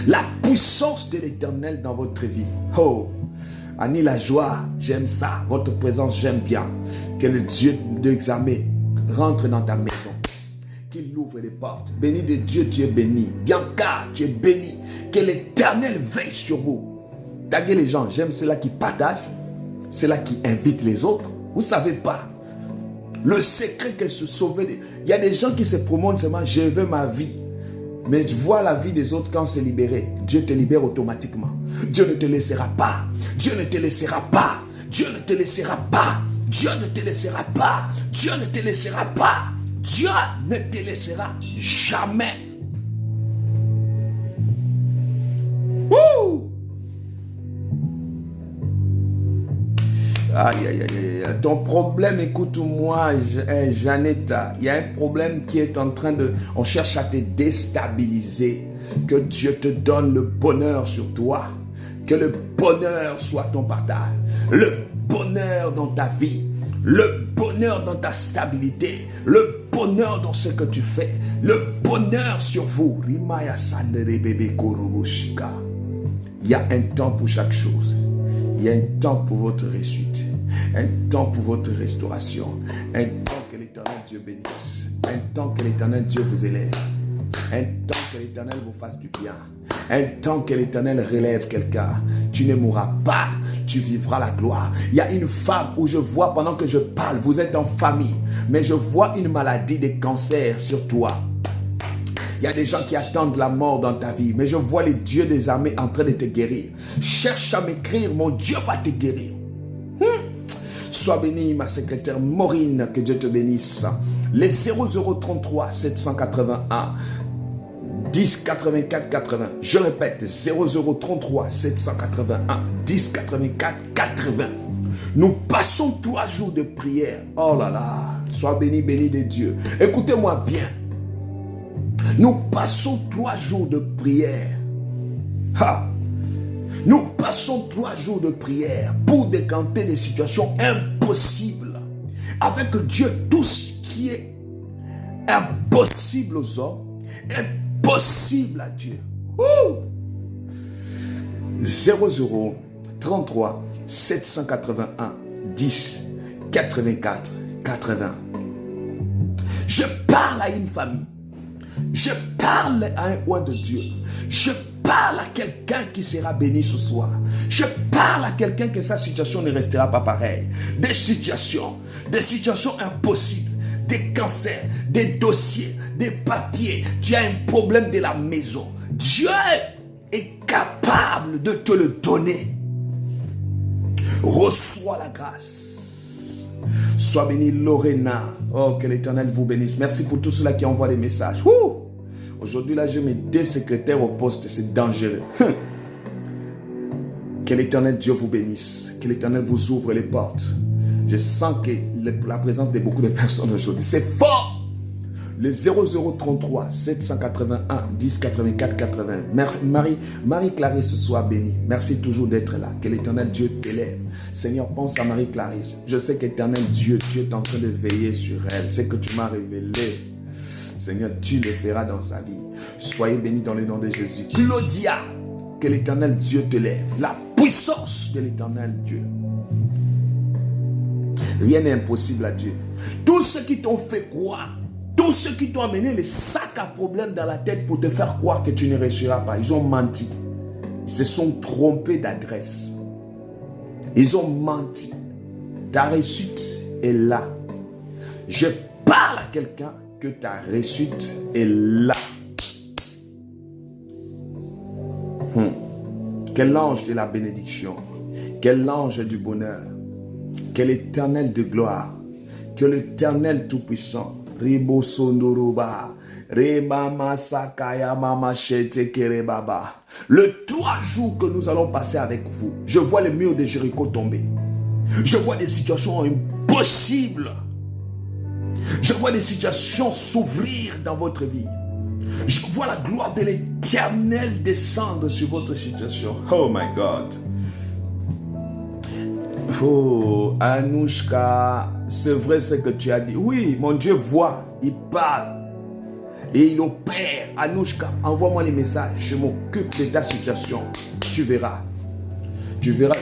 [SPEAKER 1] la puissance de l'Éternel dans votre vie. Oh! Annie, la joie, j'aime ça. Votre présence, j'aime bien. Que le Dieu d'examen rentre dans ta maison. Qu'il ouvre les portes. Béni de Dieu, tu es béni. Bianca, tu es béni. Que l'Éternel veille sur vous. Taguez les gens. J'aime ceux-là qui partagent. Ceux-là qui invitent les autres. Vous ne savez pas. Le secret que se sauver. Il y a des gens qui se promonent seulement. Je veux ma vie. Mais vois la vie des autres quand c'est libéré. Dieu te libère automatiquement. Dieu ne te laissera pas. Dieu ne te laissera pas. Dieu ne te laissera pas. Dieu ne te laissera pas. Dieu ne te laissera pas. Dieu ne te laissera jamais. Wouh! Aïe, aïe, aïe. Ton problème, écoute-moi, Janetta. Il y a un problème qui est en train de... On cherche à te déstabiliser. Que Dieu te donne le bonheur sur toi. Que le bonheur soit ton partage. Le bonheur dans ta vie. Le bonheur dans ta stabilité. Le bonheur dans ce que tu fais. Le bonheur sur vous. Il y a un temps pour chaque chose. Il y a un temps pour votre réussite. Un temps pour votre restauration. Un temps que l'Éternel Dieu bénisse. Un temps que l'Éternel Dieu vous élève. Un temps que l'Éternel vous fasse du bien. Un temps que l'Éternel relève quelqu'un. Tu ne mourras pas. Tu vivras la gloire. Il y a une femme où je vois pendant que je parle. Vous êtes en famille. Mais je vois une maladie de cancer sur toi. Il y a des gens qui attendent la mort dans ta vie. Mais je vois les dieux des armées en train de te guérir. Cherche à m'écrire. Mon Dieu va te guérir. Sois bénie, ma secrétaire Maureen. Que Dieu te bénisse. Les 0033 781 10 84 80. Je répète, 0033 781 10 84 80. Nous passons 3 jours de prière. Oh là là. Sois béni, béni de Dieu. Écoutez-moi bien. Nous passons 3 jours de prière. Nous passons 3 jours de prière pour décanter des situations impossibles. Avec Dieu, tout ce qui est impossible aux hommes est possible à Dieu. 00 33 781 10 84 80. Je parle à une famille. Je parle à un roi de Dieu. Je parle à quelqu'un qui sera béni ce soir. Je parle à quelqu'un que sa situation ne restera pas pareille. Des situations impossibles, des cancers, des dossiers, des papiers. Tu as un problème de la maison. Dieu est capable de te le donner. Reçois la grâce. Sois béni Lorena. Oh, que l'Éternel vous bénisse. Merci pour tous ceux-là qui envoient des messages. Aujourd'hui, là, j'ai mes 2 secrétaires au poste. C'est dangereux. Que l'Éternel Dieu vous bénisse. Que l'Éternel vous ouvre les portes. Je sens que la présence de beaucoup de personnes aujourd'hui, c'est fort. Le 0033 781 10 84 80. Marie-Clarisse soit bénie. Merci toujours d'être là. Que l'Éternel Dieu t'élève. Seigneur, pense à Marie-Clarisse. Je sais qu'Éternel Dieu est en train de veiller sur elle. C'est que tu m'as révélé. Seigneur, tu le feras dans sa vie. Soyez bénis dans le nom de Jésus. Claudia, que l'Éternel Dieu te lève. La puissance de l'Éternel Dieu. Rien n'est impossible à Dieu. Tous ceux qui t'ont fait croire, tous ceux qui t'ont amené les sacs à problème dans la tête pour te faire croire que tu ne réussiras pas, ils ont menti. Ils se sont trompés d'adresse. Ils ont menti. Ta réussite est là. Je parle à quelqu'un que ta réussite est là. Quel ange de la bénédiction, quel ange du bonheur, quel éternel de gloire, que l'éternel tout-puissant, Ribo Sondoroba, Remama Sakaya Mama Shete Kerebaba. Le 3 jours que nous allons passer avec vous, je vois les murs de Jéricho tomber. Je vois des situations impossibles. Je vois des situations s'ouvrir dans votre vie. Je vois la gloire de l'Éternel descendre sur votre situation. Oh my God. Oh, Anouchka, c'est vrai ce que tu as dit. Oui, mon Dieu voit, il parle et il opère. Anouchka, envoie-moi les messages. Je m'occupe de ta situation. Tu verras. Tu verras.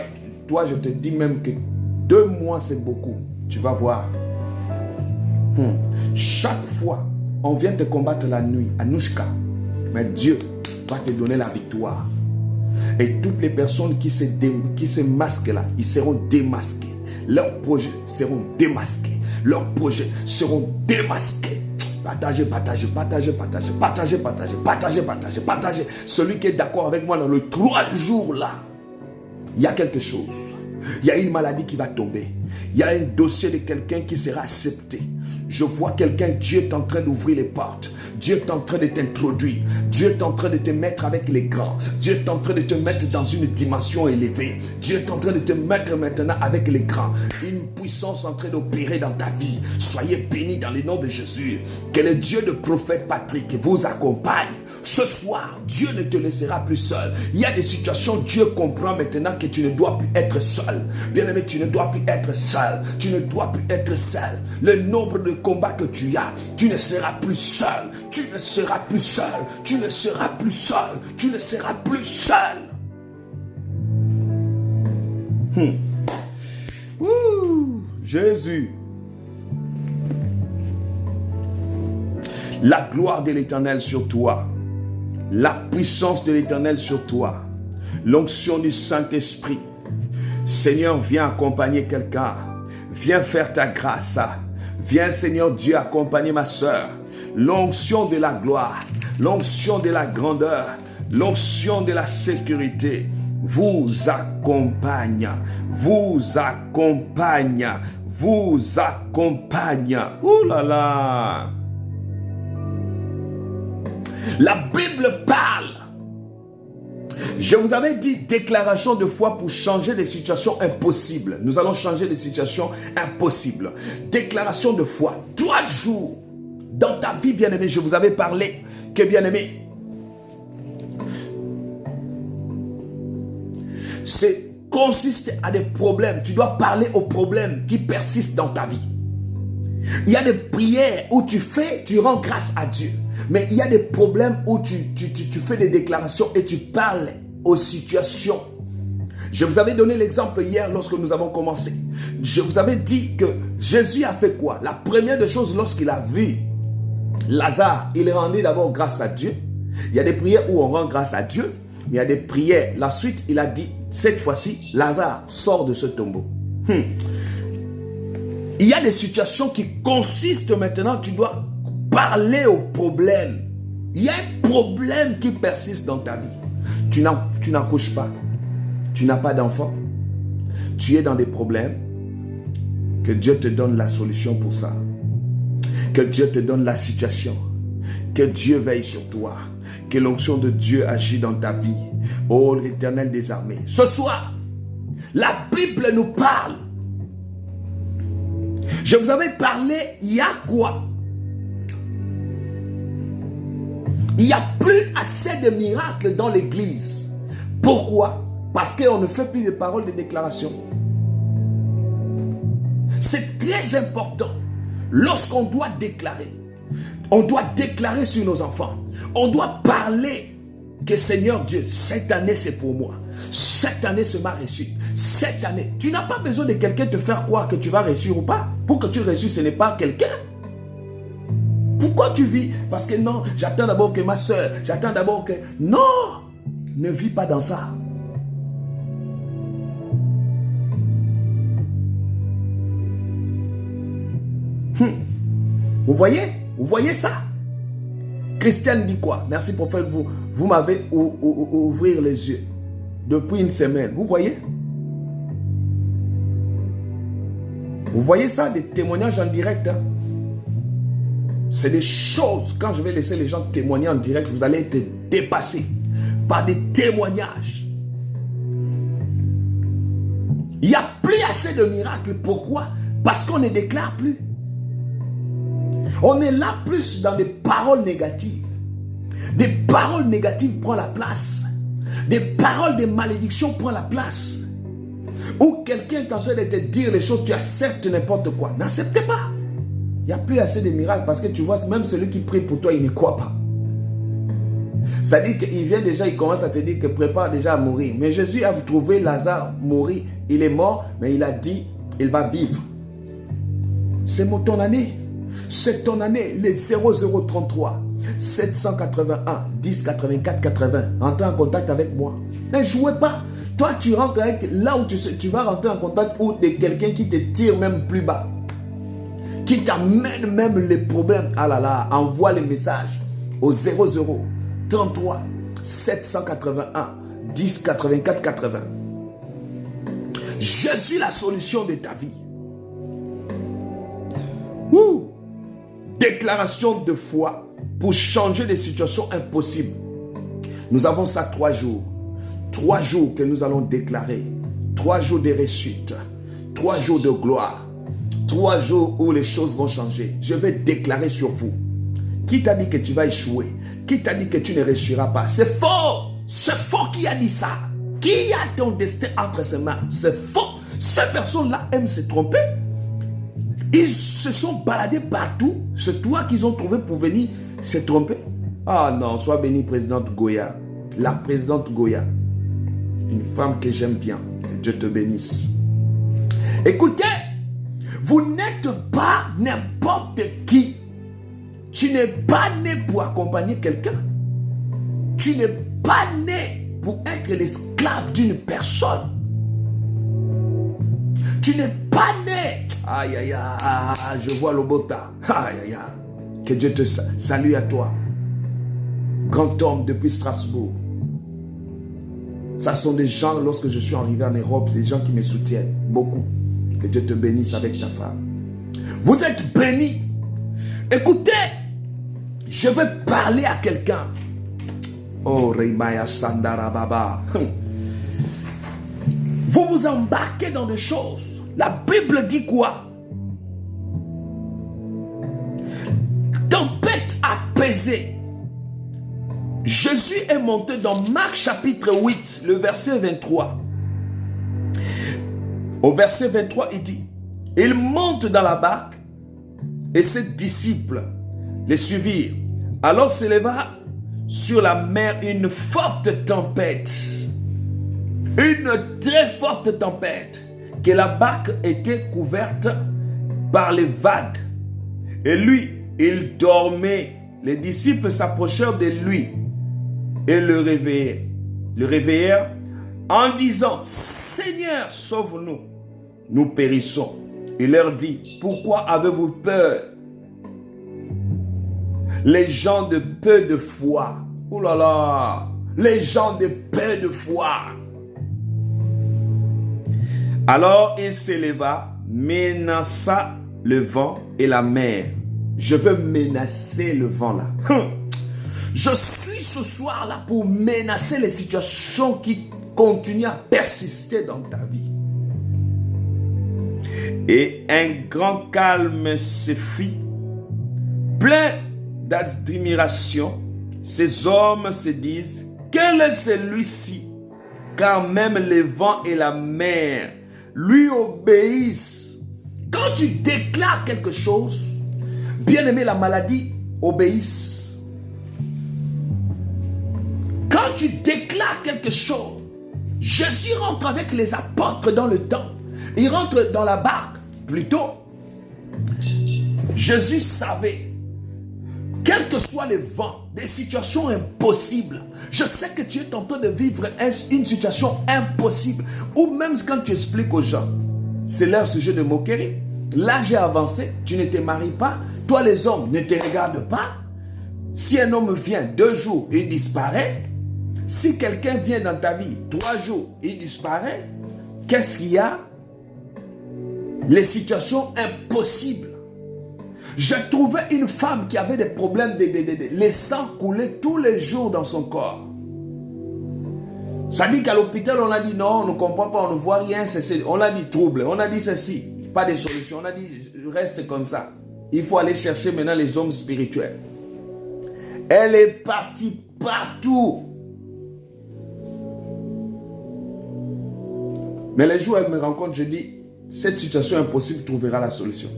[SPEAKER 1] Toi, je te dis même que 2 mois, c'est beaucoup. Tu vas voir. Chaque fois, on vient te combattre la nuit, Anouchka, mais Dieu va te donner la victoire. Et toutes les personnes qui se masquent là, ils seront démasqués. Leurs projets seront démasqués. Leurs projets seront démasqués. Partagez, partagez, partagez, partagez, partagez, partagez, partagez, partagez, partagez. Celui qui est d'accord avec moi dans le 3 jours là, il y a quelque chose. Il y a une maladie qui va tomber. Il y a un dossier de quelqu'un qui sera accepté. Je vois quelqu'un, Dieu est en train d'ouvrir les portes. Dieu est en train de t'introduire. Dieu est en train de te mettre avec les grands. Dieu est en train de te mettre dans une dimension élevée. Dieu est en train de te mettre maintenant avec les grands. Une puissance en train d'opérer dans ta vie. Soyez bénis dans le nom de Jésus. Que le Dieu de prophète Patrick vous accompagne. Ce soir, Dieu ne te laissera plus seul. Il y a des situations, Dieu comprend maintenant que tu ne dois plus être seul. Bien-aimé, tu ne dois plus être seul. Tu ne dois plus être seul. Le nombre de combats que tu as, tu ne seras plus seul. Tu ne seras plus seul. Tu ne seras plus seul. Tu ne seras plus seul. Jésus. La gloire de l'Éternel sur toi. La puissance de l'Éternel sur toi. L'onction du Saint-Esprit. Seigneur, viens accompagner quelqu'un. Viens faire ta grâce. Viens, Seigneur Dieu, accompagner ma soeur. L'onction de la gloire. L'onction de la grandeur. L'onction de la sécurité. Vous accompagne. Vous accompagne. Vous accompagne. Ouh là là. La Bible parle. Je vous avais dit déclaration de foi pour changer des situations impossibles. Nous allons changer des situations impossibles. Déclaration de foi. 3 jours dans ta vie, bien-aimé. Je vous avais parlé que, bien-aimé, consiste à des problèmes. Tu dois parler aux problèmes qui persistent dans ta vie. Il y a des prières où tu rends grâce à Dieu. Mais il y a des problèmes où tu fais des déclarations et tu parles aux situations. Je vous avais donné l'exemple hier lorsque nous avons commencé. Je vous avais dit que Jésus a fait quoi? La première des choses, lorsqu'il a vu Lazare, il rendait d'abord grâce à Dieu. Il y a des prières où on rend grâce à Dieu. Il y a des prières. La suite, il a dit, cette fois-ci, Lazare, sort de ce tombeau. Il y a des situations qui consistent maintenant, tu dois parler aux problèmes. Il y a un problème qui persiste dans ta vie. Tu n'accouches pas. Tu n'as pas d'enfant. Tu es dans des problèmes. Que Dieu te donne la solution pour ça. Que Dieu te donne la situation. Que Dieu veille sur toi. Que l'onction de Dieu agit dans ta vie. Oh, l'Éternel des armées. Ce soir, la Bible nous parle. Je vous avais parlé, il y a quoi? Il n'y a plus assez de miracles dans l'église. Pourquoi? Parce qu'on ne fait plus de paroles de déclaration. C'est très important. Lorsqu'on doit déclarer, on doit déclarer sur nos enfants. On doit parler que Seigneur Dieu, cette année c'est pour moi. Cette année c'est ma réussite. Cette année, tu n'as pas besoin de quelqu'un te faire croire que tu vas réussir ou pas. Pour que tu réussisses, ce n'est pas quelqu'un. Pourquoi tu vis? Parce que non, j'attends d'abord que ma soeur, j'attends d'abord que... Non, ne vis pas dans ça. Vous voyez? Vous voyez ça? Christiane dit quoi? Merci prophète, vous m'avez ouvert les yeux depuis une semaine. Vous voyez? Vous voyez ça? Des témoignages en direct. Hein? C'est des choses, quand je vais laisser les gens témoigner en direct, vous allez être dépassés par des témoignages. Il n'y a plus assez de miracles. Pourquoi? Parce qu'on ne déclare plus. On est là plus dans des paroles négatives. Des paroles négatives prennent la place. Des paroles de malédiction prennent la place. Ou quelqu'un est en train de te dire les choses, tu acceptes n'importe quoi. N'acceptez pas. Il n'y a plus assez de miracles parce que tu vois, même celui qui prie pour toi, il ne croit pas. Ça dit qu'il vient déjà, il commence à te dire que prépare déjà à mourir. Mais Jésus a trouvé Lazare mourir. Il est mort, mais il a dit, il va vivre. C'est ton année. C'est ton année, les 0033 781 10 84 80. Rentrez en contact avec moi. Ne jouez pas. Toi, tu rentres avec là où tu vas rentrer en contact ou de quelqu'un qui te tire même plus bas. Qui t'amène même les problèmes. Ah là là, envoie les messages au 0033 781 10 84 80. Je suis la solution de ta vie. Ouh. Déclaration de foi pour changer des situations impossibles. Nous avons ça 3 jours. 3 jours que nous allons déclarer. 3 jours de réussite. 3 jours de gloire. 3 jours où les choses vont changer. Je vais déclarer sur vous. Qui t'a dit que tu vas échouer? Qui t'a dit que tu ne réussiras pas? C'est faux. C'est faux qui a dit ça. Qui a ton destin entre ses mains? C'est faux. Ces personnes-là aiment se tromper. Ils se sont baladés partout. C'est toi qu'ils ont trouvé pour venir se tromper. Ah non, sois bénie, présidente Goya. La présidente Goya. Une femme que j'aime bien. Que Dieu te bénisse. Écoutez, vous n'êtes pas n'importe qui. Tu n'es pas né pour accompagner quelqu'un. Tu n'es pas né pour être l'esclave d'une personne. Tu n'es pas né. Aïe, aïe, aïe, je vois le bota. Aïe, aïe, aïe. Que Dieu te salue à toi. Grand homme depuis Strasbourg. Ça sont des gens, lorsque je suis arrivé en Europe, des gens qui me soutiennent. Beaucoup. Que Dieu te bénisse avec ta femme. Vous êtes bénis. Écoutez, je vais parler à quelqu'un. Oh, Reimaya Sandara Baba. Vous vous embarquez dans des choses. La Bible dit quoi? Tempête apaisée. Jésus est monté dans Marc chapitre 8, le verset 23. Au verset 23, il dit, il monte dans la barque et ses disciples les suivirent. Alors s'éleva sur la mer une forte tempête. Une très forte tempête, que la barque était couverte par les vagues. Et lui, il dormait. Les disciples s'approchèrent de lui et le réveillèrent en disant, Seigneur, sauve-nous, nous périssons. Il leur dit, pourquoi avez-vous peur? Les gens de peu de foi. Oh là là, les gens de peu de foi. Alors il s'éleva, menaça le vent et la mer. Je veux menacer le vent là. Je suis ce soir là pour menacer les situations qui continuent à persister dans ta vie. Et un grand calme se fit, plein d'admiration. Ces hommes se disent, quel est celui-ci? Car même les vents et la mer lui obéissent. Quand tu déclares quelque chose, bien aimé, la maladie obéisse. Quand tu déclares quelque chose, Jésus rentre avec les apôtres dans le temple. Il rentre dans la barque. Plutôt, Jésus savait, quels que soient les vents, des situations impossibles. Je sais que tu es en train de vivre une situation impossible. Ou même quand tu expliques aux gens, c'est leur sujet de moquerie. L'âge est avancé, tu ne te maries pas. Toi les hommes, ne te regarde pas. Si un homme vient 2 jours, il disparaît. Si quelqu'un vient dans ta vie 3 jours, il disparaît. Qu'est-ce qu'il y a? Les situations impossibles. Je trouvais une femme qui avait des problèmes le sang coulait tous les jours dans son corps. Ça dit qu'à l'hôpital, on a dit non, on ne comprend pas, on ne voit rien. On a dit trouble, on a dit ceci, pas de solution. On a dit reste comme ça. Il faut aller chercher maintenant les hommes spirituels. Elle est partie partout. Mais les jours où elle me rencontre, je dis, cette situation impossible trouvera la solution.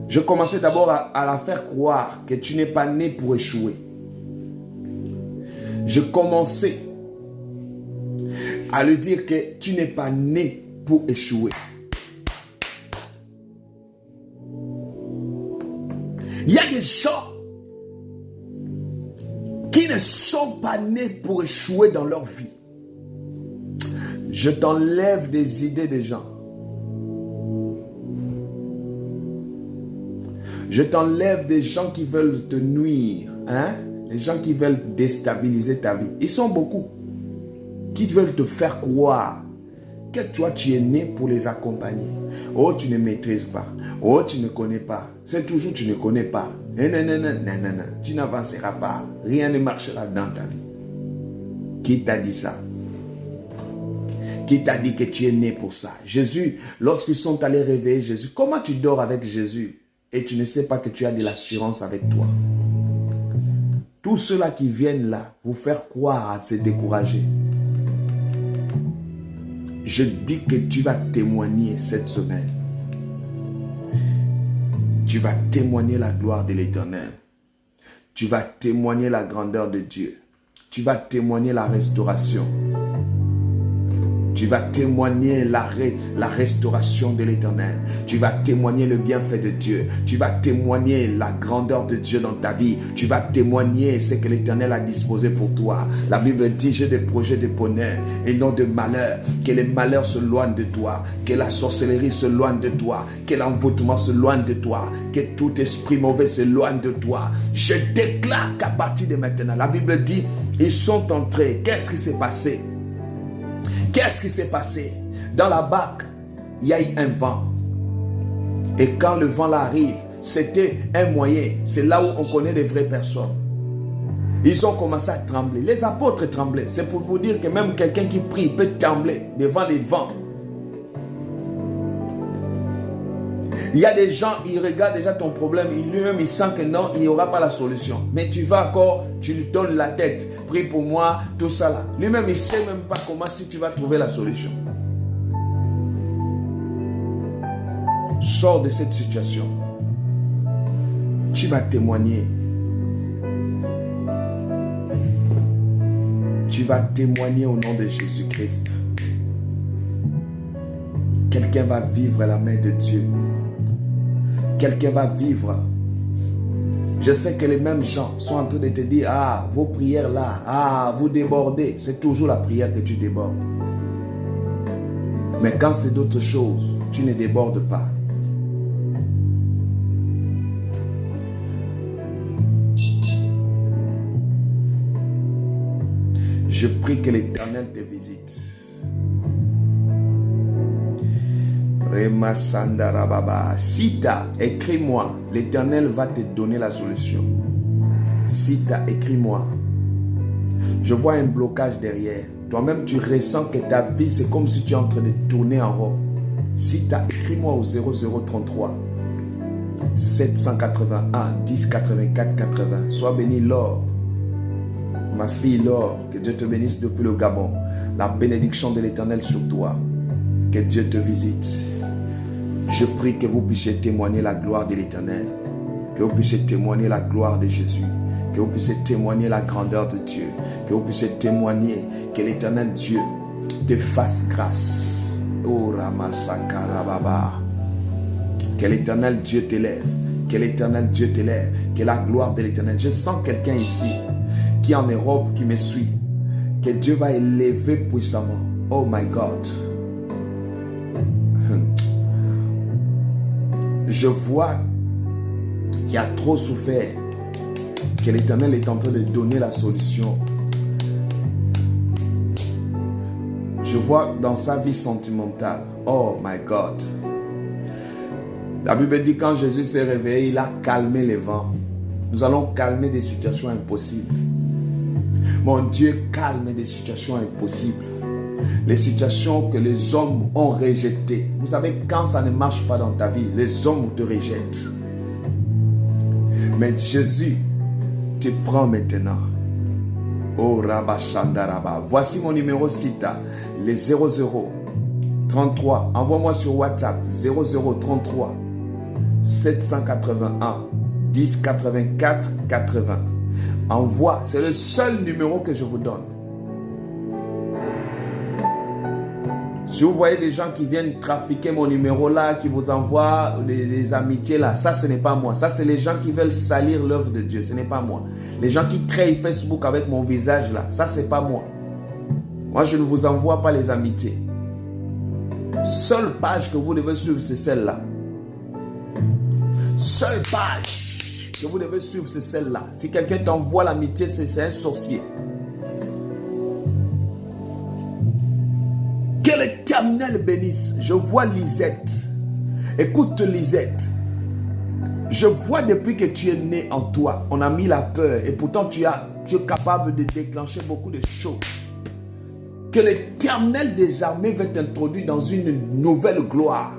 [SPEAKER 1] Je commençais d'abord à la faire croire que tu n'es pas né pour échouer. Je commençais à lui dire que tu n'es pas né pour échouer. Il y a des gens qui ne sont pas nés pour échouer dans leur vie. Je t'enlève des idées des gens. Je t'enlève des gens qui veulent te nuire. Les gens qui veulent déstabiliser ta vie. Ils sont beaucoup. Qui veulent te faire croire que toi tu es né pour les accompagner. Oh, tu ne maîtrises pas. Oh, tu ne connais pas. C'est toujours tu ne connais pas. Non. Tu n'avanceras pas. Rien ne marchera dans ta vie. Qui t'a dit ça? Qui t'a dit que tu es né pour ça? Jésus, lorsqu'ils sont allés réveiller Jésus, comment tu dors avec Jésus et tu ne sais pas que tu as de l'assurance avec toi? Tous ceux-là qui viennent là, vous faire croire à se décourager. Je dis que tu vas témoigner cette semaine. Tu vas témoigner la gloire de l'Éternel. Tu vas témoigner la grandeur de Dieu. Tu vas témoigner la restauration. Tu vas témoigner la restauration de l'Éternel. Tu vas témoigner le bienfait de Dieu. Tu vas témoigner la grandeur de Dieu dans ta vie. Tu vas témoigner ce que l'Éternel a disposé pour toi. La Bible dit, j'ai des projets de bonheur et non de malheur. Que les malheurs se loignent de toi. Que la sorcellerie se loigne de toi. Que l'envoûtement se loigne de toi. Que tout esprit mauvais se loigne de toi. Je déclare qu'à partir de maintenant, la Bible dit, ils sont entrés. Qu'est-ce qui s'est passé? Qu'est-ce qui s'est passé? Dans la barque, il y a eu un vent. Et quand le vent là arrive, c'était un moyen. C'est là où on connaît les vraies personnes. Ils ont commencé à trembler. Les apôtres tremblaient. C'est pour vous dire que même quelqu'un qui prie peut trembler devant les vents. Il y a des gens, ils regardent déjà ton problème. Lui-même, il sent que non, il n'y aura pas la solution. Mais tu vas encore, tu lui donnes la tête. Prie pour moi, tout ça là. Lui-même, il ne sait même pas comment si tu vas trouver la solution. Sors de cette situation. Tu vas témoigner. Tu vas témoigner au nom de Jésus-Christ. Quelqu'un va vivre la main de Dieu. Quelqu'un va vivre. Je sais que les mêmes gens sont en train de te dire, ah, vos prières là, ah, vous débordez. C'est toujours la prière que tu débordes. Mais quand c'est d'autres choses, tu ne débordes pas. Je prie que l'Éternel te visite. Sita, écris-moi. L'Éternel va te donner la solution. Sita, écris-moi. Je vois un blocage derrière. Toi-même, tu ressens que ta vie, c'est comme si tu es en train de tourner en rond. Sita, écris-moi au 0033 781 10 84 80. Sois béni, Laure. Ma fille Laure, que Dieu te bénisse depuis le Gabon. La bénédiction de l'Éternel sur toi. Que Dieu te visite. Je prie que vous puissiez témoigner la gloire de l'Éternel. Que vous puissiez témoigner la gloire de Jésus. Que vous puissiez témoigner la grandeur de Dieu. Que vous puissiez témoigner que l'Éternel Dieu te fasse grâce. Oh Ramasakarababa. Que l'Éternel Dieu t'élève. Que l'Éternel Dieu t'élève. Que la gloire de l'Éternel. Je sens quelqu'un ici qui est en Europe, qui me suit. Que Dieu va élever puissamment. Oh my God. Je vois qu'il a trop souffert, que l'Éternel est en train de donner la solution. Je vois dans sa vie sentimentale, oh my God. La Bible dit quand Jésus s'est réveillé, il a calmé les vents. Nous allons calmer des situations impossibles. Mon Dieu calme des situations impossibles. Les situations que les hommes ont rejetées. Vous savez, quand ça ne marche pas dans ta vie, les hommes te rejettent. Mais Jésus te prend maintenant. Oh Rabba Shandaraba. Voici mon numéro Sita, les 0033. Envoie-moi sur WhatsApp 0033 781 10 84 80. Envoie, c'est le seul numéro que je vous donne. Si vous voyez des gens qui viennent trafiquer mon numéro là, qui vous envoient des amitiés là, ça ce n'est pas moi. Ça c'est les gens qui veulent salir l'œuvre de Dieu, ce n'est pas moi. Les gens qui créent Facebook avec mon visage là, ça c'est pas moi. Moi je ne vous envoie pas les amitiés. Seule page que vous devez suivre c'est celle-là. Seule page que vous devez suivre c'est celle-là. Si quelqu'un t'envoie l'amitié, c'est un sorcier. Que l'Éternel bénisse. Je vois Lisette. Écoute Lisette. Je vois depuis que tu es né en toi, on a mis la peur et pourtant tu es capable de déclencher beaucoup de choses. Que l'Éternel des armées va t'introduire dans une nouvelle gloire.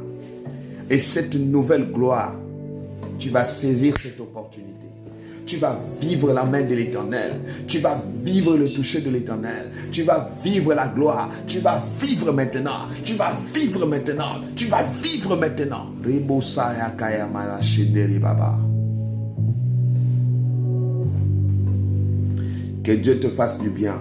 [SPEAKER 1] Et cette nouvelle gloire, tu vas saisir cette opportunité. Tu vas vivre la main de l'Éternel. Tu vas vivre le toucher de l'Éternel. Tu vas vivre la gloire. Tu vas vivre maintenant. Tu vas vivre maintenant. Tu vas vivre maintenant. Que Dieu te fasse du bien.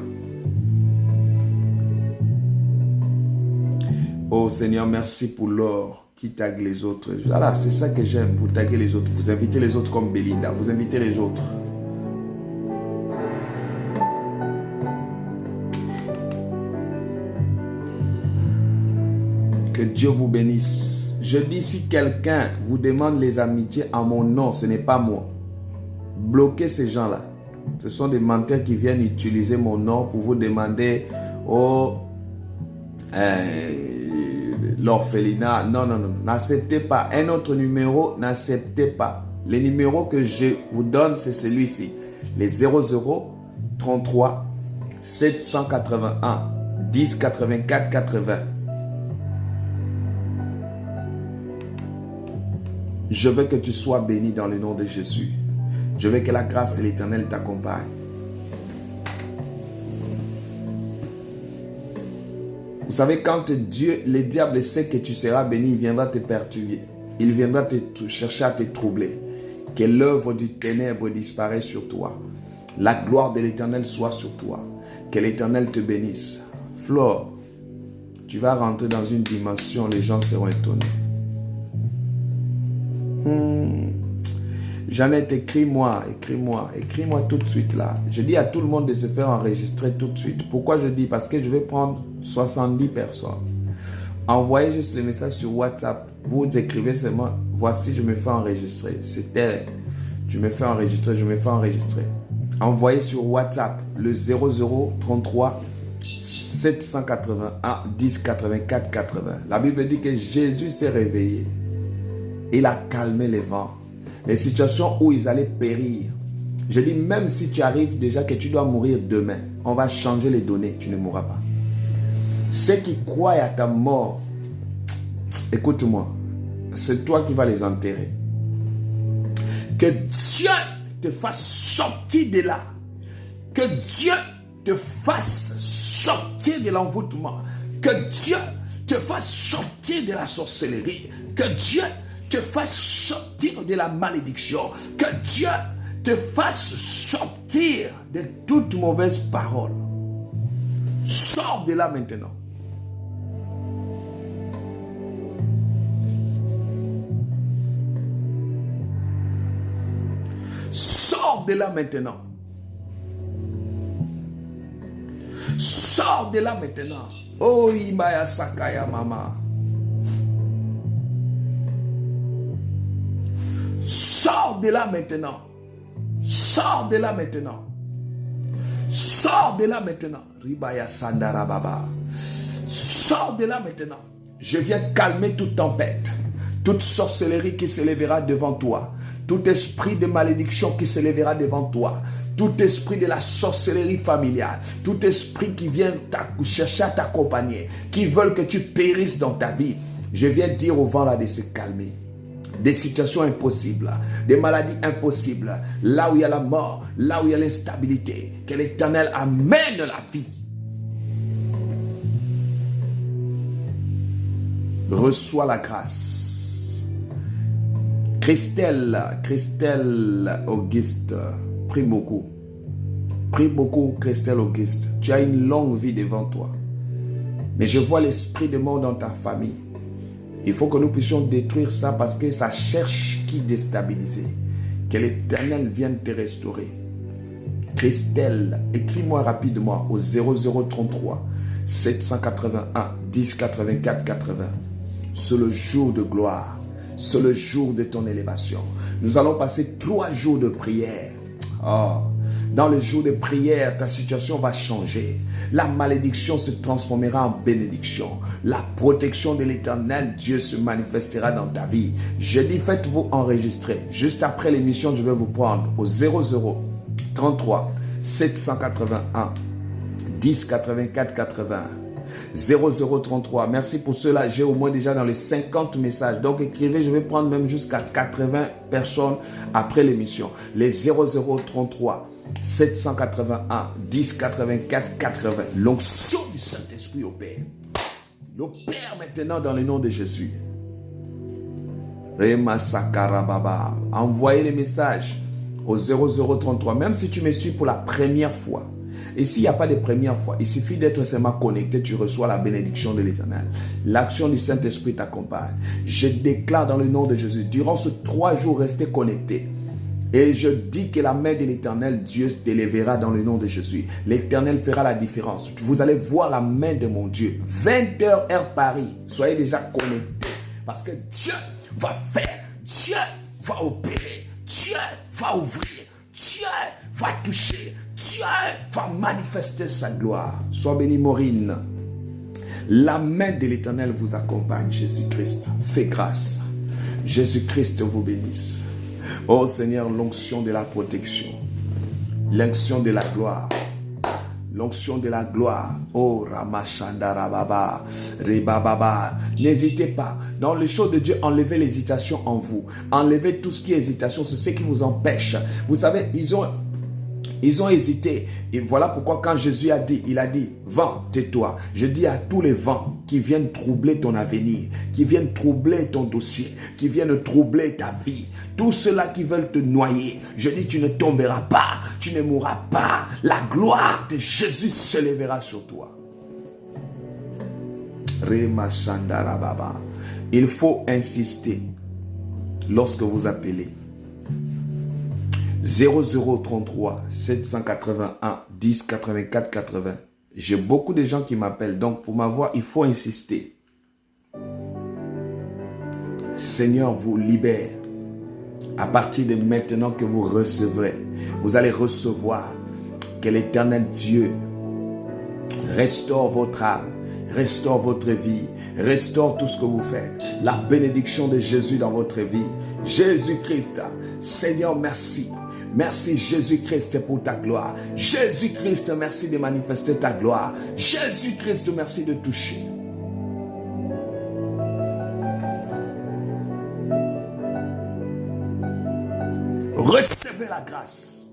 [SPEAKER 1] Oh Seigneur, merci pour l'or qui tague les autres. Voilà, c'est ça que j'aime. Vous taguez les autres. Vous invitez les autres comme Belinda. Vous invitez les autres. Que Dieu vous bénisse. Je dis si quelqu'un vous demande les amitiés en mon nom, ce n'est pas moi. Bloquez ces gens-là. Ce sont des menteurs qui viennent utiliser mon nom pour vous demander l'orphelinat. Non, non, non. N'acceptez pas. Un autre numéro, n'acceptez pas. Les numéros que je vous donne, c'est celui-ci. Les 0033 781 10 84 80. Je veux que tu sois béni dans le nom de Jésus. Je veux que la grâce de l'Éternel t'accompagne. Vous savez, quand Dieu, le diable sait que tu seras béni, il viendra te perturber. Il viendra chercher à te troubler. Que l'œuvre du ténèbre disparaisse sur toi. La gloire de l'Éternel soit sur toi. Que l'Éternel te bénisse. Flore, tu vas rentrer dans une dimension, les gens seront étonnés. Jeannette, écris-moi tout de suite là. Je dis à tout le monde de se faire enregistrer tout de suite. Pourquoi je dis? Parce que je vais prendre 70 personnes. Envoyez juste le message sur WhatsApp. Vous écrivez seulement, voici, je me fais enregistrer. C'était, je me fais enregistrer. Envoyez sur WhatsApp le 0033 781 10 84 80. La Bible dit que Jésus s'est réveillé. Il a calmé les vents. Les situations où ils allaient périr. Je dis, même si tu arrives déjà que tu dois mourir demain, on va changer les données, tu ne mourras pas. Ceux qui croient à ta mort, écoute-moi, c'est toi qui vas les enterrer. Que Dieu te fasse sortir de là. Que Dieu te fasse sortir de l'envoûtement. Que Dieu te fasse sortir de la sorcellerie. Que Dieu te fasse sortir de la malédiction. Que Dieu te fasse sortir de toute mauvaise parole. Sors de là maintenant. Sors de là maintenant. Sors de là maintenant. Oh, Imaya Sakaya Mama. Sors de là maintenant. Sors de là maintenant. Sors de là maintenant. Ribaya Sandara Baba. Sors de là maintenant. Je viens calmer toute tempête. Toute sorcellerie qui se lèvera devant toi. Tout esprit de malédiction qui se lèvera devant toi. Tout esprit de la sorcellerie familiale. Tout esprit qui vient chercher à t'accompagner. Qui veulent que tu périsses dans ta vie. Je viens dire au vent là de se calmer. Des situations impossibles, des maladies impossibles, là où il y a la mort, là où il y a l'instabilité, que l'Éternel amène la vie. Reçois la grâce. Christelle Auguste, prie beaucoup. Prie beaucoup, Christelle Auguste. Tu as une longue vie devant toi. Mais je vois l'esprit de mort dans ta famille. Il faut que nous puissions détruire ça parce que ça cherche qui déstabiliser. Que l'Éternel vienne te restaurer. Christelle, écris-moi rapidement au 0033 781 10 84 80. C'est le jour de gloire. C'est le jour de ton élévation. Nous allons passer 3 jours de prière. Oh. Dans le jour de prière, ta situation va changer. La malédiction se transformera en bénédiction. La protection de l'Éternel, Dieu se manifestera dans ta vie. Je dis, faites-vous enregistrer. Juste après l'émission, je vais vous prendre au 0033 781 10 84 80. 0033. Merci pour cela. J'ai au moins déjà dans les 50 messages. Donc écrivez, je vais prendre même jusqu'à 80 personnes après l'émission. Les 0033 781 10 84 80. L'onction du Saint-Esprit opère. L'opère maintenant dans le nom de Jésus. Rema Sakara Baba. Envoyez les messages au 0033. Même si tu me suis pour la première fois. Et s'il n'y a pas de première fois, il suffit d'être seulement connecté, tu reçois la bénédiction de l'Éternel. L'action du Saint-Esprit t'accompagne. Je déclare dans le nom de Jésus, durant ces 3 jours, restez connectés. Et je dis que la main de l'Éternel, Dieu t'élèvera dans le nom de Jésus. L'Éternel fera la différence. Vous allez voir la main de mon Dieu. 20h heure Paris. Soyez déjà connectés. Parce que Dieu va faire. Dieu va opérer. Dieu va ouvrir. Dieu va toucher. Dieu va manifester sa gloire. Sois béni, Maureen. La main de l'Éternel vous accompagne, Jésus-Christ. Fais grâce. Jésus-Christ vous bénisse. Oh Seigneur, l'onction de la protection. L'onction de la gloire. L'onction de la gloire. Oh Ramachandara Baba. Rebababa. N'hésitez pas. Dans les choses de Dieu, enlevez l'hésitation en vous. Enlevez tout ce qui est hésitation. C'est ce qui vous empêche. Vous savez, ils ont Ils ont hésité. Et voilà pourquoi quand Jésus a dit, il a dit, vent, tais-toi. Je dis à tous les vents qui viennent troubler ton avenir, qui viennent troubler ton dossier, qui viennent troubler ta vie, tous ceux-là qui veulent te noyer, je dis, tu ne tomberas pas, tu ne mourras pas. La gloire de Jésus se lèvera sur toi. Il faut insister lorsque vous appelez. 0033 781 10 84 80. J'ai beaucoup de gens qui m'appellent. Donc pour m'avoir, il faut insister. Seigneur vous libère. À partir de maintenant que vous recevrez, vous allez recevoir que l'Éternel Dieu restaure votre âme, restaure votre vie, restaure tout ce que vous faites. La bénédiction de Jésus dans votre vie. Jésus-Christ, Seigneur, merci. Merci Jésus-Christ pour ta gloire. Jésus-Christ, merci de manifester ta gloire. Jésus-Christ, merci de toucher. Recevez la grâce.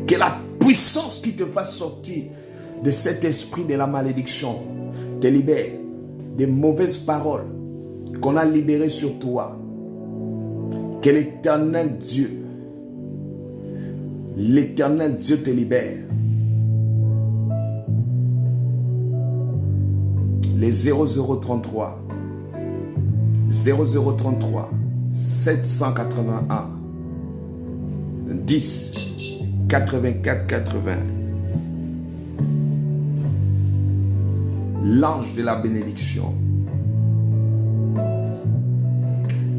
[SPEAKER 1] Que la puissance qui te fasse sortir de cet esprit de la malédiction te libère des mauvaises paroles qu'on a libérées sur toi. Que l'Éternel Dieu te libère. Les 0033 781 10 84 80. L'ange de la bénédiction,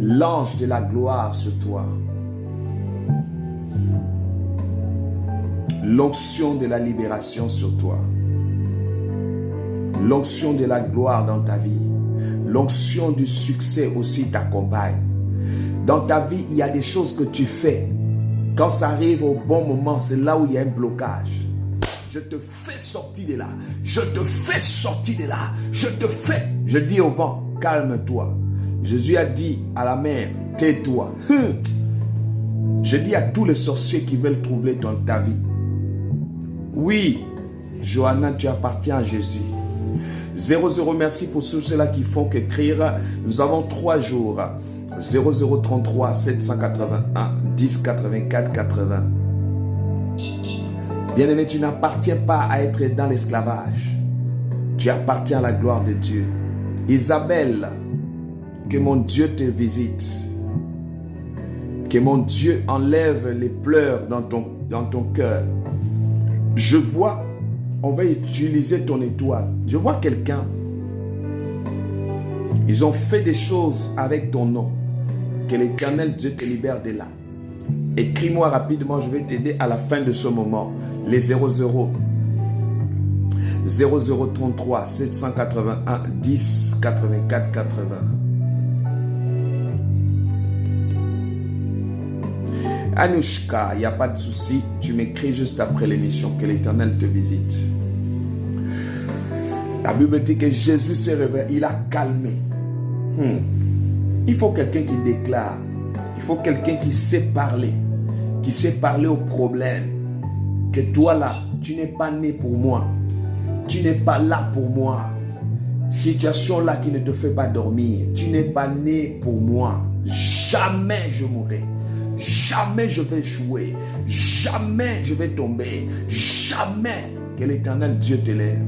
[SPEAKER 1] l'ange de la gloire sur toi, l'onction de la libération sur toi, l'onction de la gloire dans ta vie, l'onction du succès aussi t'accompagne. Dans ta vie, il y a des choses que tu fais. Quand ça arrive au bon moment, c'est là où il y a un blocage. Je te fais sortir de là. Je te fais sortir de là. Je dis au vent, calme-toi. Jésus a dit à la mer, tais-toi. Je dis à tous les sorciers qui veulent troubler ta vie. Oui, Johanna, tu appartiens à Jésus. 00, merci pour ceux-là qui font qu'écrire. Nous avons 3 jours. 0033 781 10 84 80. Bien-aimé, tu n'appartiens pas à être dans l'esclavage. Tu appartiens à la gloire de Dieu. Isabelle, que mon Dieu te visite. Que mon Dieu enlève les pleurs dans ton cœur. Je vois, on va utiliser ton étoile. Je vois quelqu'un. Ils ont fait des choses avec ton nom. Que l'Éternel Dieu te libère de là. Écris-moi rapidement, je vais t'aider à la fin de ce moment. Les 00 0033 781 10 84 80. Anushka, il n'y a pas de souci, tu m'écris juste après l'émission, que l'Éternel te visite. La Bible dit que Jésus s'est réveillé, il a calmé. Il faut quelqu'un qui déclare, il faut quelqu'un qui sait parler aux problèmes. Que toi là, tu n'es pas né pour moi. Tu n'es pas là pour moi. Situation là qui ne te fait pas dormir. Tu n'es pas né pour moi. Jamais je mourrai. Jamais je vais jouer. Jamais je vais tomber. Jamais. Que l'Éternel Dieu te lève.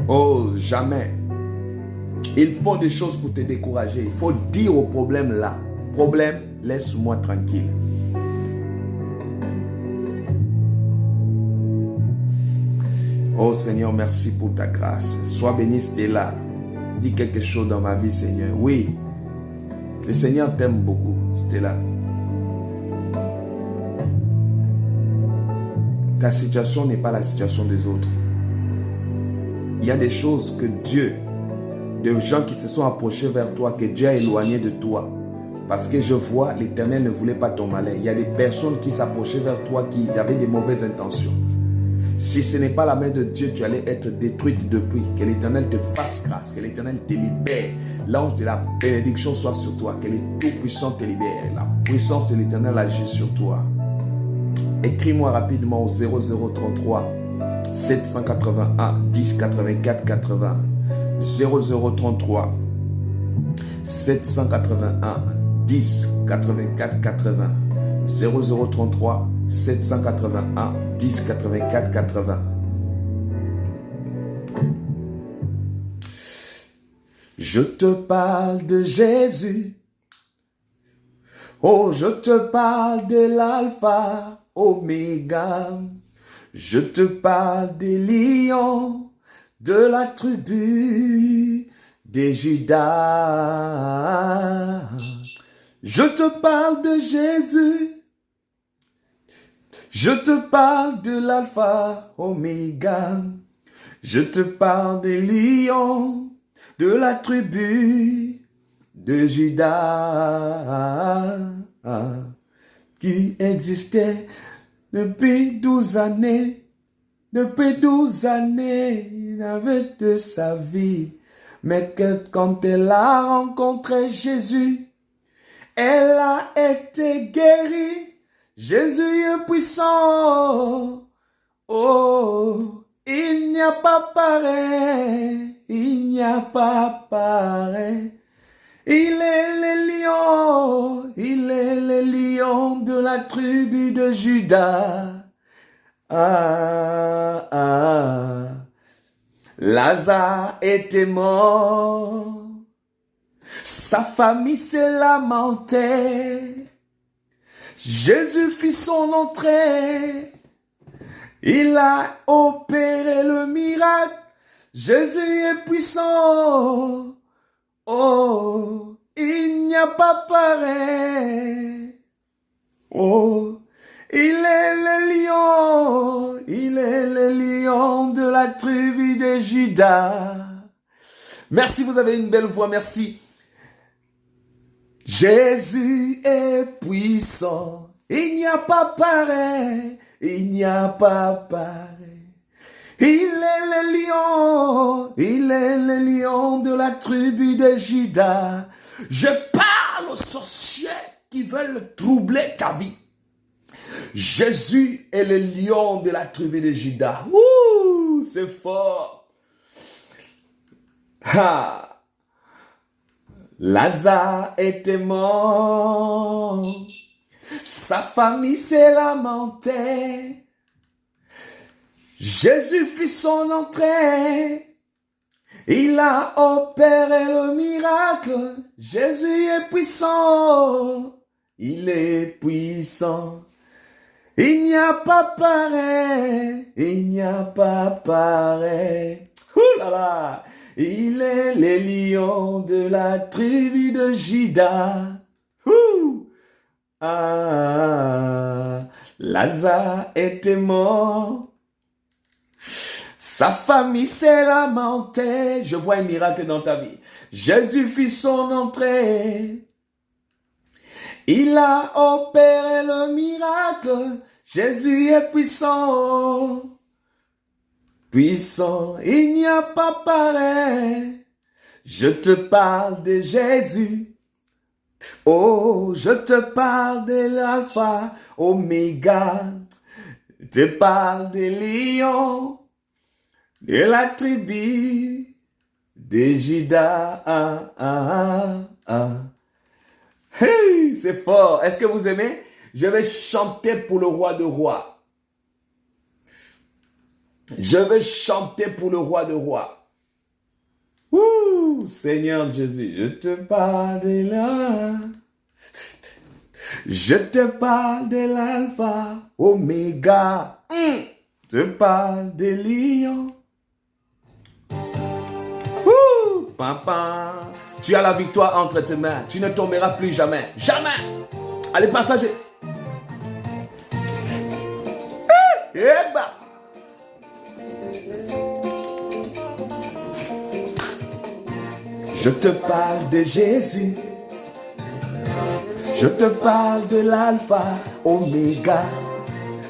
[SPEAKER 1] Oh, jamais. Ils font des choses pour te décourager. Il faut dire au problème là. Problème, laisse-moi tranquille. Oh Seigneur, merci pour ta grâce. Sois béni, Stella. Dis quelque chose dans ma vie, Seigneur. Oui, le Seigneur t'aime beaucoup, Stella. Ta situation n'est pas la situation des autres. Il y a des choses que Dieu, des gens qui se sont approchés vers toi, que Dieu a éloigné de toi. Parce que je vois, l'Éternel ne voulait pas ton malheur. Il y a des personnes qui s'approchaient vers toi, qui avaient des mauvaises intentions. Si ce n'est pas la main de Dieu, tu allais être détruite depuis. Que l'Éternel te fasse grâce, que l'Éternel te libère. L'ange de la bénédiction soit sur toi, que le Tout-Puissant te libère. La puissance de l'Éternel agit sur toi. Écris-moi rapidement au 0033 781 10 84 80. 0033 781 10 84 80. 0033 781 10 84 80. Je te parle de Jésus. Oh, je te parle de l'alpha, oméga. Je te parle des lions de la tribu des Judas. Je te parle de Jésus. Je te parle de l'alpha, oméga. Je te parle des lions de la tribu de Judas, qui existait depuis 12 années. Depuis 12 années, il avait de sa vie. Mais que quand elle a rencontré Jésus, elle a été guérie. Jésus est puissant. Oh, il n'y a pas pareil. Il n'y a pas pareil. Il est le lion. Il est le lion de la tribu de Judas. Ah, ah. Lazare était mort. Sa famille s'est lamentée. Jésus fit son entrée. Il a opéré le miracle. Jésus est puissant. Oh, il n'y a pas pareil. Oh, il est le lion. Il est le lion de la tribu de Judas. Merci, vous avez une belle voix, merci. Jésus est puissant, il n'y a pas pareil, il n'y a pas pareil. Il est le lion de la tribu de Judas. Je parle aux sorciers qui veulent troubler ta vie. Jésus est le lion de la tribu de Judas. Ouh, c'est fort. Ha. Lazare était mort, sa famille s'est lamentée. Jésus fit son entrée, il a opéré le miracle. Jésus est puissant, il est puissant. Il n'y a pas pareil, il n'y a pas pareil. Ouh là là. Il est le lion de la tribu de Judas. Ah, Lazare était mort. Sa famille s'est lamentée. Je vois un miracle dans ta vie. Jésus fit son entrée. Il a opéré le miracle. Jésus est puissant. Puissant, il n'y a pas pareil. Je te parle de Jésus. Oh, je te parle de l'alpha, oméga. Je te parle des lions, de la tribu, de Judas. Ah, ah, ah. Hey, c'est fort. Est-ce que vous aimez? Je vais chanter pour le roi de rois. Je vais chanter pour le roi de rois. Ouh, Seigneur Jésus, je te parle de là. Je te parle de l'alpha, oméga. Je te parle des lions. Ouh, papa. Tu as la victoire entre tes mains. Tu ne tomberas plus jamais. Jamais. Allez, partagez. Je te parle de Jésus. Je te parle de l'alpha, oméga.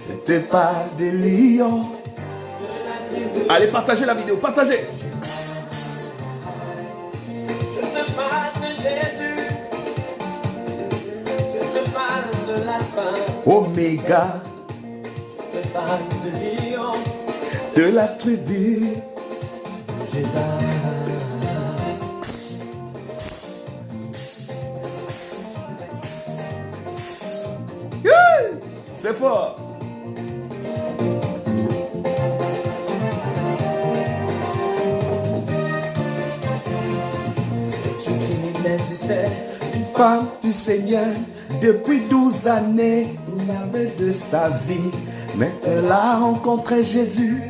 [SPEAKER 1] Je te parle des lions. Allez, partagez la vidéo, partagez.
[SPEAKER 2] Je te parle de Jésus. Je te parle de l'alpha.
[SPEAKER 1] Oméga.
[SPEAKER 2] Je te parle de lion.
[SPEAKER 1] De la tribu. C'est fort.
[SPEAKER 2] Sais-tu qu'il existait
[SPEAKER 1] Une femme du Seigneur, depuis 12 années, il avait de sa vie, mais elle a rencontré Jésus.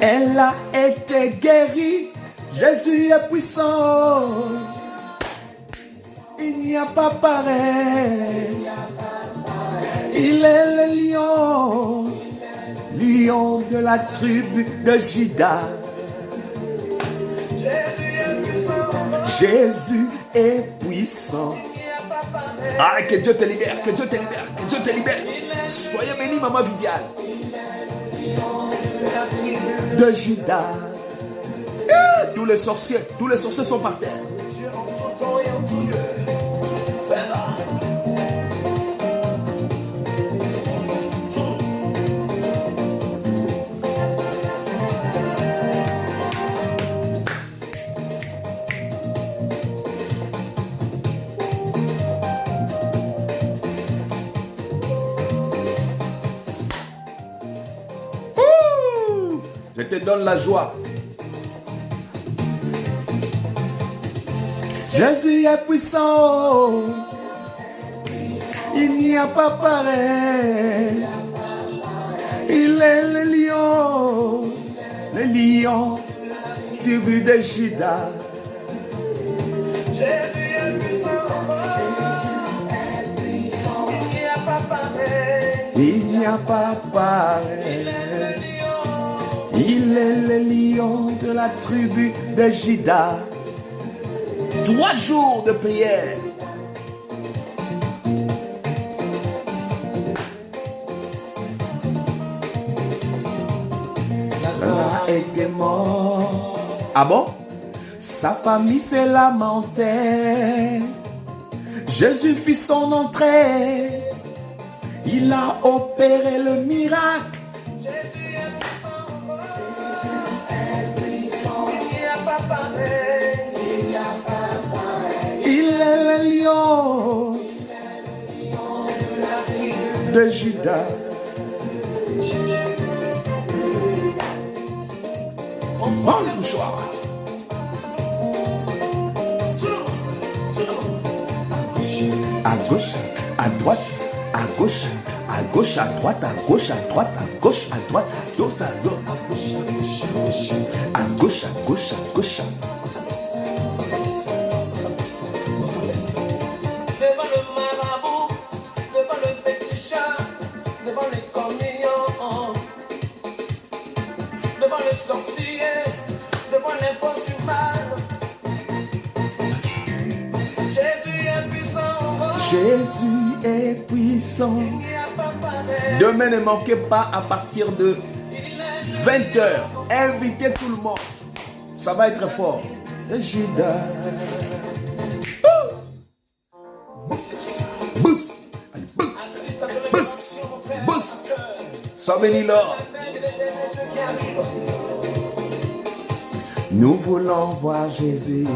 [SPEAKER 1] Elle a été guérie. Jésus est puissant. Il n'y a pas pareil. Il est le lion, lion de la tribu de Juda. Jésus est puissant. Ah, que Dieu te libère, que Dieu te libère, que Dieu te libère. Soyez bénis, maman Viviane. De Juda. Tous les sorciers sont par terre. Je te donne la joie. Jésus est puissant. Il n'y a pas pareil. Il est le lion, tribu de Juda.
[SPEAKER 2] Jésus est puissant. Il n'y a pas pareil.
[SPEAKER 1] Il n'y a pas pareil. Il est le lion de la tribu de Juda. 3 jours de prière. Lazare était mort. Ah bon? Sa famille s'est lamentée. Jésus fit son entrée. Il a opéré le miracle.
[SPEAKER 2] Jésus est puissant. Il n'y a pas pareil.
[SPEAKER 1] Il est le lion de Juda. Prends le mouchoir. À gauche, à droite, à gauche, à gauche, à droite, à gauche, à droite, à gauche, à droite, dos à dos. À gauche, à gauche, à gauche.
[SPEAKER 2] Devant le marabout, devant le fétichat, devant les communions, devant le sorcier, devant l'impost humain. Jésus est puissant.
[SPEAKER 1] Jésus est puissant.
[SPEAKER 2] Il n'y a pas pareil.
[SPEAKER 1] Demain, ne manquez pas à partir de 20h. Invitez tout le monde. Ça va être fort. De Juda. Boost. Boost. Boost. Boost. Sois béni, Lord. Nous voulons voir Jésus.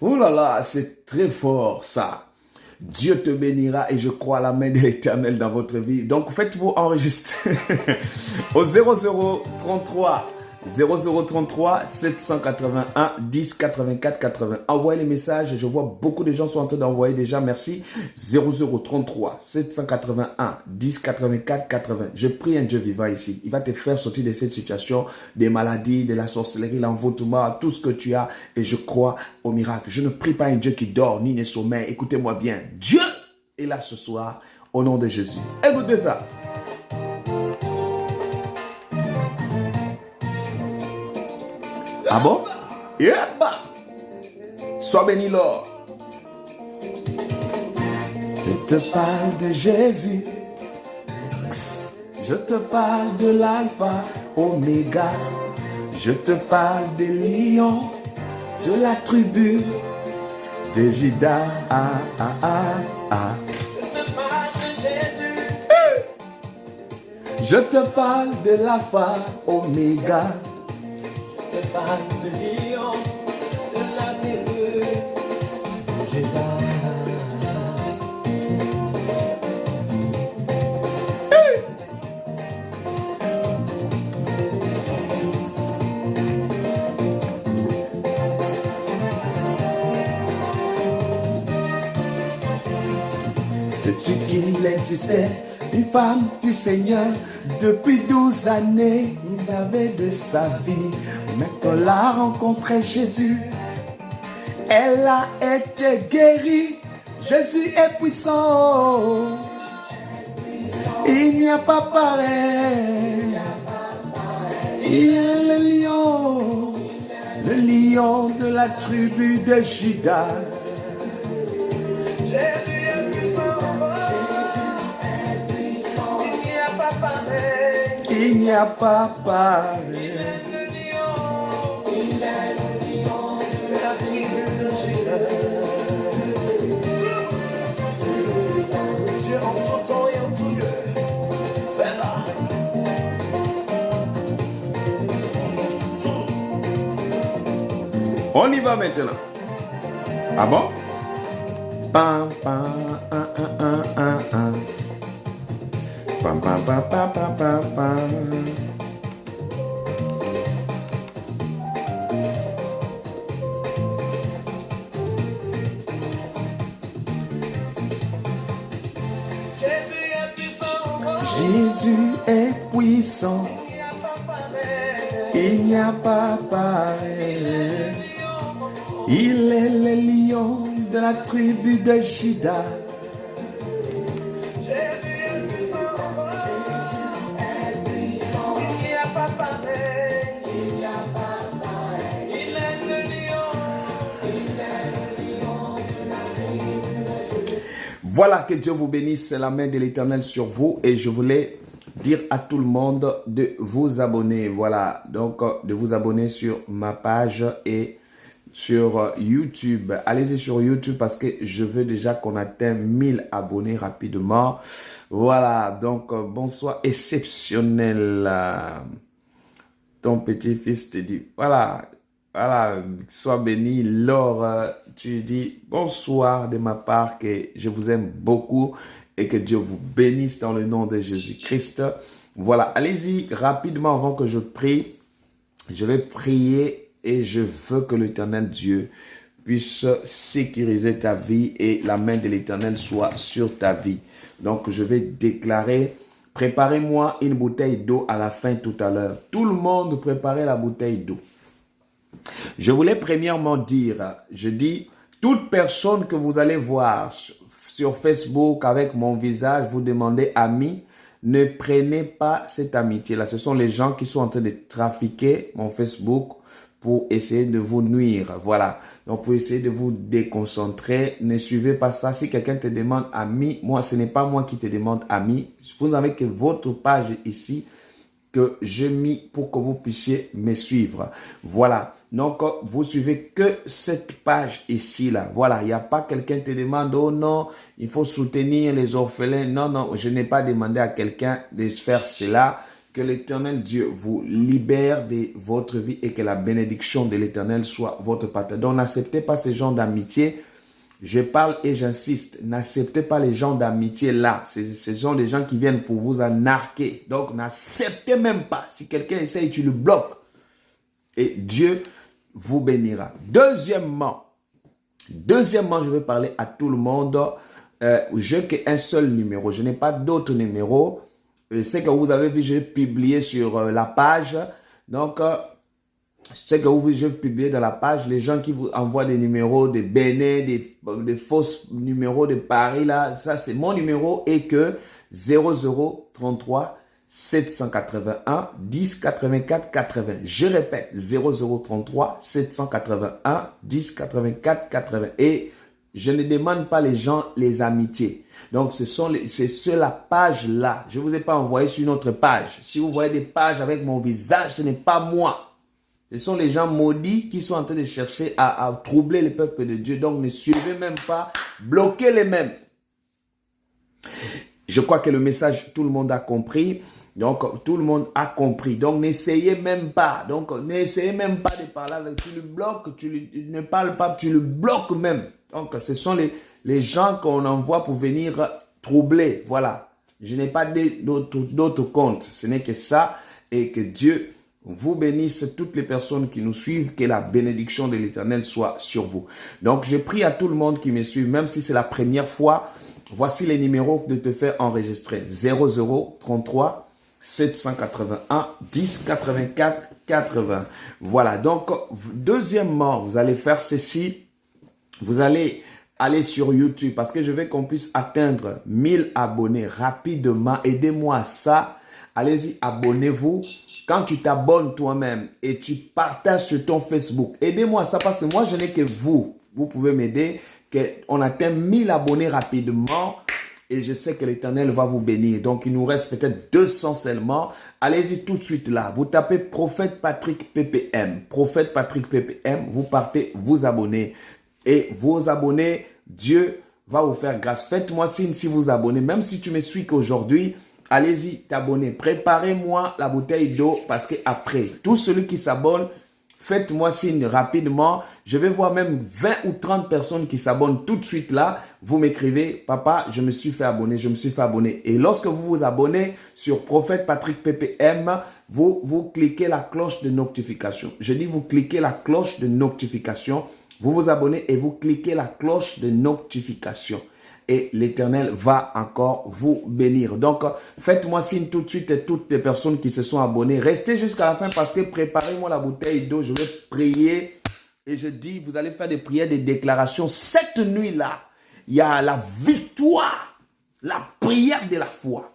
[SPEAKER 1] Ouh là là, c'est très fort ça. Dieu te bénira et je crois à la main de l'Éternel dans votre vie. Donc faites-vous enregistrer au 0033 781 10 84 80. Envoyez les messages. Je vois beaucoup de gens sont en train d'envoyer déjà. Merci. 0033 781 10 84 80. Je prie un Dieu vivant ici. Il va te faire sortir de cette situation, des maladies, de la sorcellerie, l'envoûtement, tout ce que tu as. Et je crois au miracle. Je ne prie pas un Dieu qui dort ni ne sommeille. Écoutez-moi bien. Dieu est là ce soir au nom de Jésus. Écoutez ça. Ah bon? Yeba. Sois béni, Lord. Je te parle de Jésus. Je te parle de l'alpha, oméga. Je te parle des lions, de la tribu de Juda.
[SPEAKER 2] Je te parle de Jésus.
[SPEAKER 1] Je te parle de l'alpha, oméga.
[SPEAKER 2] Je te parle du lion, de la tribu de Juda.
[SPEAKER 1] Sais-tu qu'il existait une femme du Seigneur depuis 12 années? Il avait de sa vie, mais quand elle a rencontré Jésus, elle a été guérie. Jésus est puissant, il n'y a pas pareil. Il est le lion de la tribu de Juda.
[SPEAKER 2] Jésus est puissant. Il n'y a pas pareil.
[SPEAKER 1] Il n'y a pas pareil.
[SPEAKER 2] Le lion. Il est le lion de la tribu de Juda. Dieu en tout temps et en tout lieu. C'est là.
[SPEAKER 1] On y va maintenant. Ah bon? Pam, pam, un, un, un, un. Pam, pam, pam, pam, pam, pam, pam.
[SPEAKER 2] Jésus est puissant.
[SPEAKER 1] Jésus est puissant.
[SPEAKER 2] Il n'y a pas pareil.
[SPEAKER 1] Il n'y a pas pareil. Il est le lion de la tribu de Juda.
[SPEAKER 2] Jésus est puissant. Il n'y a pas pareil. Il est le lion.
[SPEAKER 1] Voilà, que Dieu vous bénisse, c'est la main de l'Éternel sur vous et je voulais dire à tout le monde de vous abonner. Voilà, donc de vous abonner sur ma page et sur YouTube. Allez-y sur YouTube parce que je veux déjà qu'on atteigne 1000 abonnés rapidement. Voilà, donc bonsoir exceptionnel. Ton petit-fils te dit, voilà, sois béni. Laure, tu dis bonsoir de ma part, que je vous aime beaucoup et que Dieu vous bénisse dans le nom de Jésus-Christ. Voilà, allez-y rapidement avant que je prie. Je vais prier et je veux que l'Éternel Dieu puisse sécuriser ta vie et la main de l'Éternel soit sur ta vie. Donc, je vais déclarer, préparez-moi une bouteille d'eau à la fin tout à l'heure. Tout le monde préparez la bouteille d'eau. Je voulais premièrement dire, je dis, toute personne que vous allez voir sur Facebook avec mon visage, vous demandez ami, ne prenez pas cette amitié-là. Ce sont les gens qui sont en train de trafiquer mon Facebook pour essayer de vous nuire. Voilà. Donc, pour essayer de vous déconcentrer, ne suivez pas ça. Si quelqu'un te demande ami, moi, ce n'est pas moi qui te demande ami. Vous n'avez que votre page ici que j'ai mis pour que vous puissiez me suivre. Voilà. Donc, vous suivez que cette page ici, là. Voilà. Il n'y a pas quelqu'un qui te demande, oh non, il faut soutenir les orphelins. Non, non, je n'ai pas demandé à quelqu'un de faire cela. Que l'Éternel Dieu vous libère de votre vie et que la bénédiction de l'Éternel soit votre partage. Donc, n'acceptez pas ces gens d'amitié. Je parle et j'insiste. N'acceptez pas les gens d'amitié là. Ce sont des gens qui viennent pour vous narquer. Donc, n'acceptez même pas. Si quelqu'un essaye, tu le bloques. Et Dieu vous bénira. Deuxièmement, je vais parler à tout le monde. Je n'ai qu'un seul numéro. Je n'ai pas d'autres numéros. C'est que vous avez vu, j'ai publié sur la page. Donc, c'est que j'ai publié dans la page, les gens qui vous envoient des numéros de Bénin, des fausses numéros de Paris, là, ça c'est mon numéro et que 0033 781 10 84 80. Je répète, 0033 781 10 84 80. Et je ne demande pas les gens les amitiés. Donc, c'est sur la page-là. Je ne vous ai pas envoyé sur une autre page. Si vous voyez des pages avec mon visage, ce n'est pas moi. Ce sont les gens maudits qui sont en train de chercher à troubler le peuple de Dieu. Donc, ne suivez même pas. Bloquez les mêmes. Je crois que le message, tout le monde a compris. Donc, tout le monde a compris. Donc, n'essayez même pas. Donc, n'essayez même pas de parler avec. Tu le bloques, ne parles pas, tu le bloques même. Donc, ce sont les gens qu'on envoie pour venir troubler. Voilà. Je n'ai pas d'autres comptes. Ce n'est que ça. Et que Dieu vous bénisse, toutes les personnes qui nous suivent. Que la bénédiction de l'Éternel soit sur vous. Donc, je prie à tout le monde qui me suit, même si c'est la première fois. Voici les numéros de te faire enregistrer. 0033 781 10 84 80. Voilà. Donc, deuxièmement, vous allez faire ceci. Vous allez aller sur YouTube parce que je veux qu'on puisse atteindre 1000 abonnés rapidement. Aidez-moi à ça. Allez-y, abonnez-vous. Quand tu t'abonnes toi-même et tu partages sur ton Facebook, aidez-moi à ça parce que moi, je n'ai que vous. Vous pouvez m'aider. On atteint 1000 abonnés rapidement. Et je sais que l'Éternel va vous bénir. Donc, il nous reste peut-être 200 seulement. Allez-y tout de suite là. Vous tapez Prophète Patrick PPM. Prophète Patrick PPM. Vous partez, vous abonnez. Et vos abonnés, Dieu va vous faire grâce. Faites-moi signe si vous abonnez. Même si tu me suis qu'aujourd'hui, allez-y t'abonner. Préparez-moi la bouteille d'eau parce que après, tout celui qui s'abonne, faites-moi signe rapidement. Je vais voir même 20 ou 30 personnes qui s'abonnent tout de suite là. Vous m'écrivez, papa, je me suis fait abonner, je me suis fait abonner. Et lorsque vous vous abonnez sur Prophète Patrick PPM, vous cliquez la cloche de notification. Je dis vous cliquez la cloche de notification. Vous vous abonnez et vous cliquez la cloche de notification. Et l'Éternel va encore vous bénir. Donc, faites-moi signe tout de suite et toutes les personnes qui se sont abonnées. Restez jusqu'à la fin parce que préparez-moi la bouteille d'eau. Je vais prier. Et je dis, vous allez faire des prières, des déclarations. Cette nuit-là, il y a la victoire. La prière de la foi.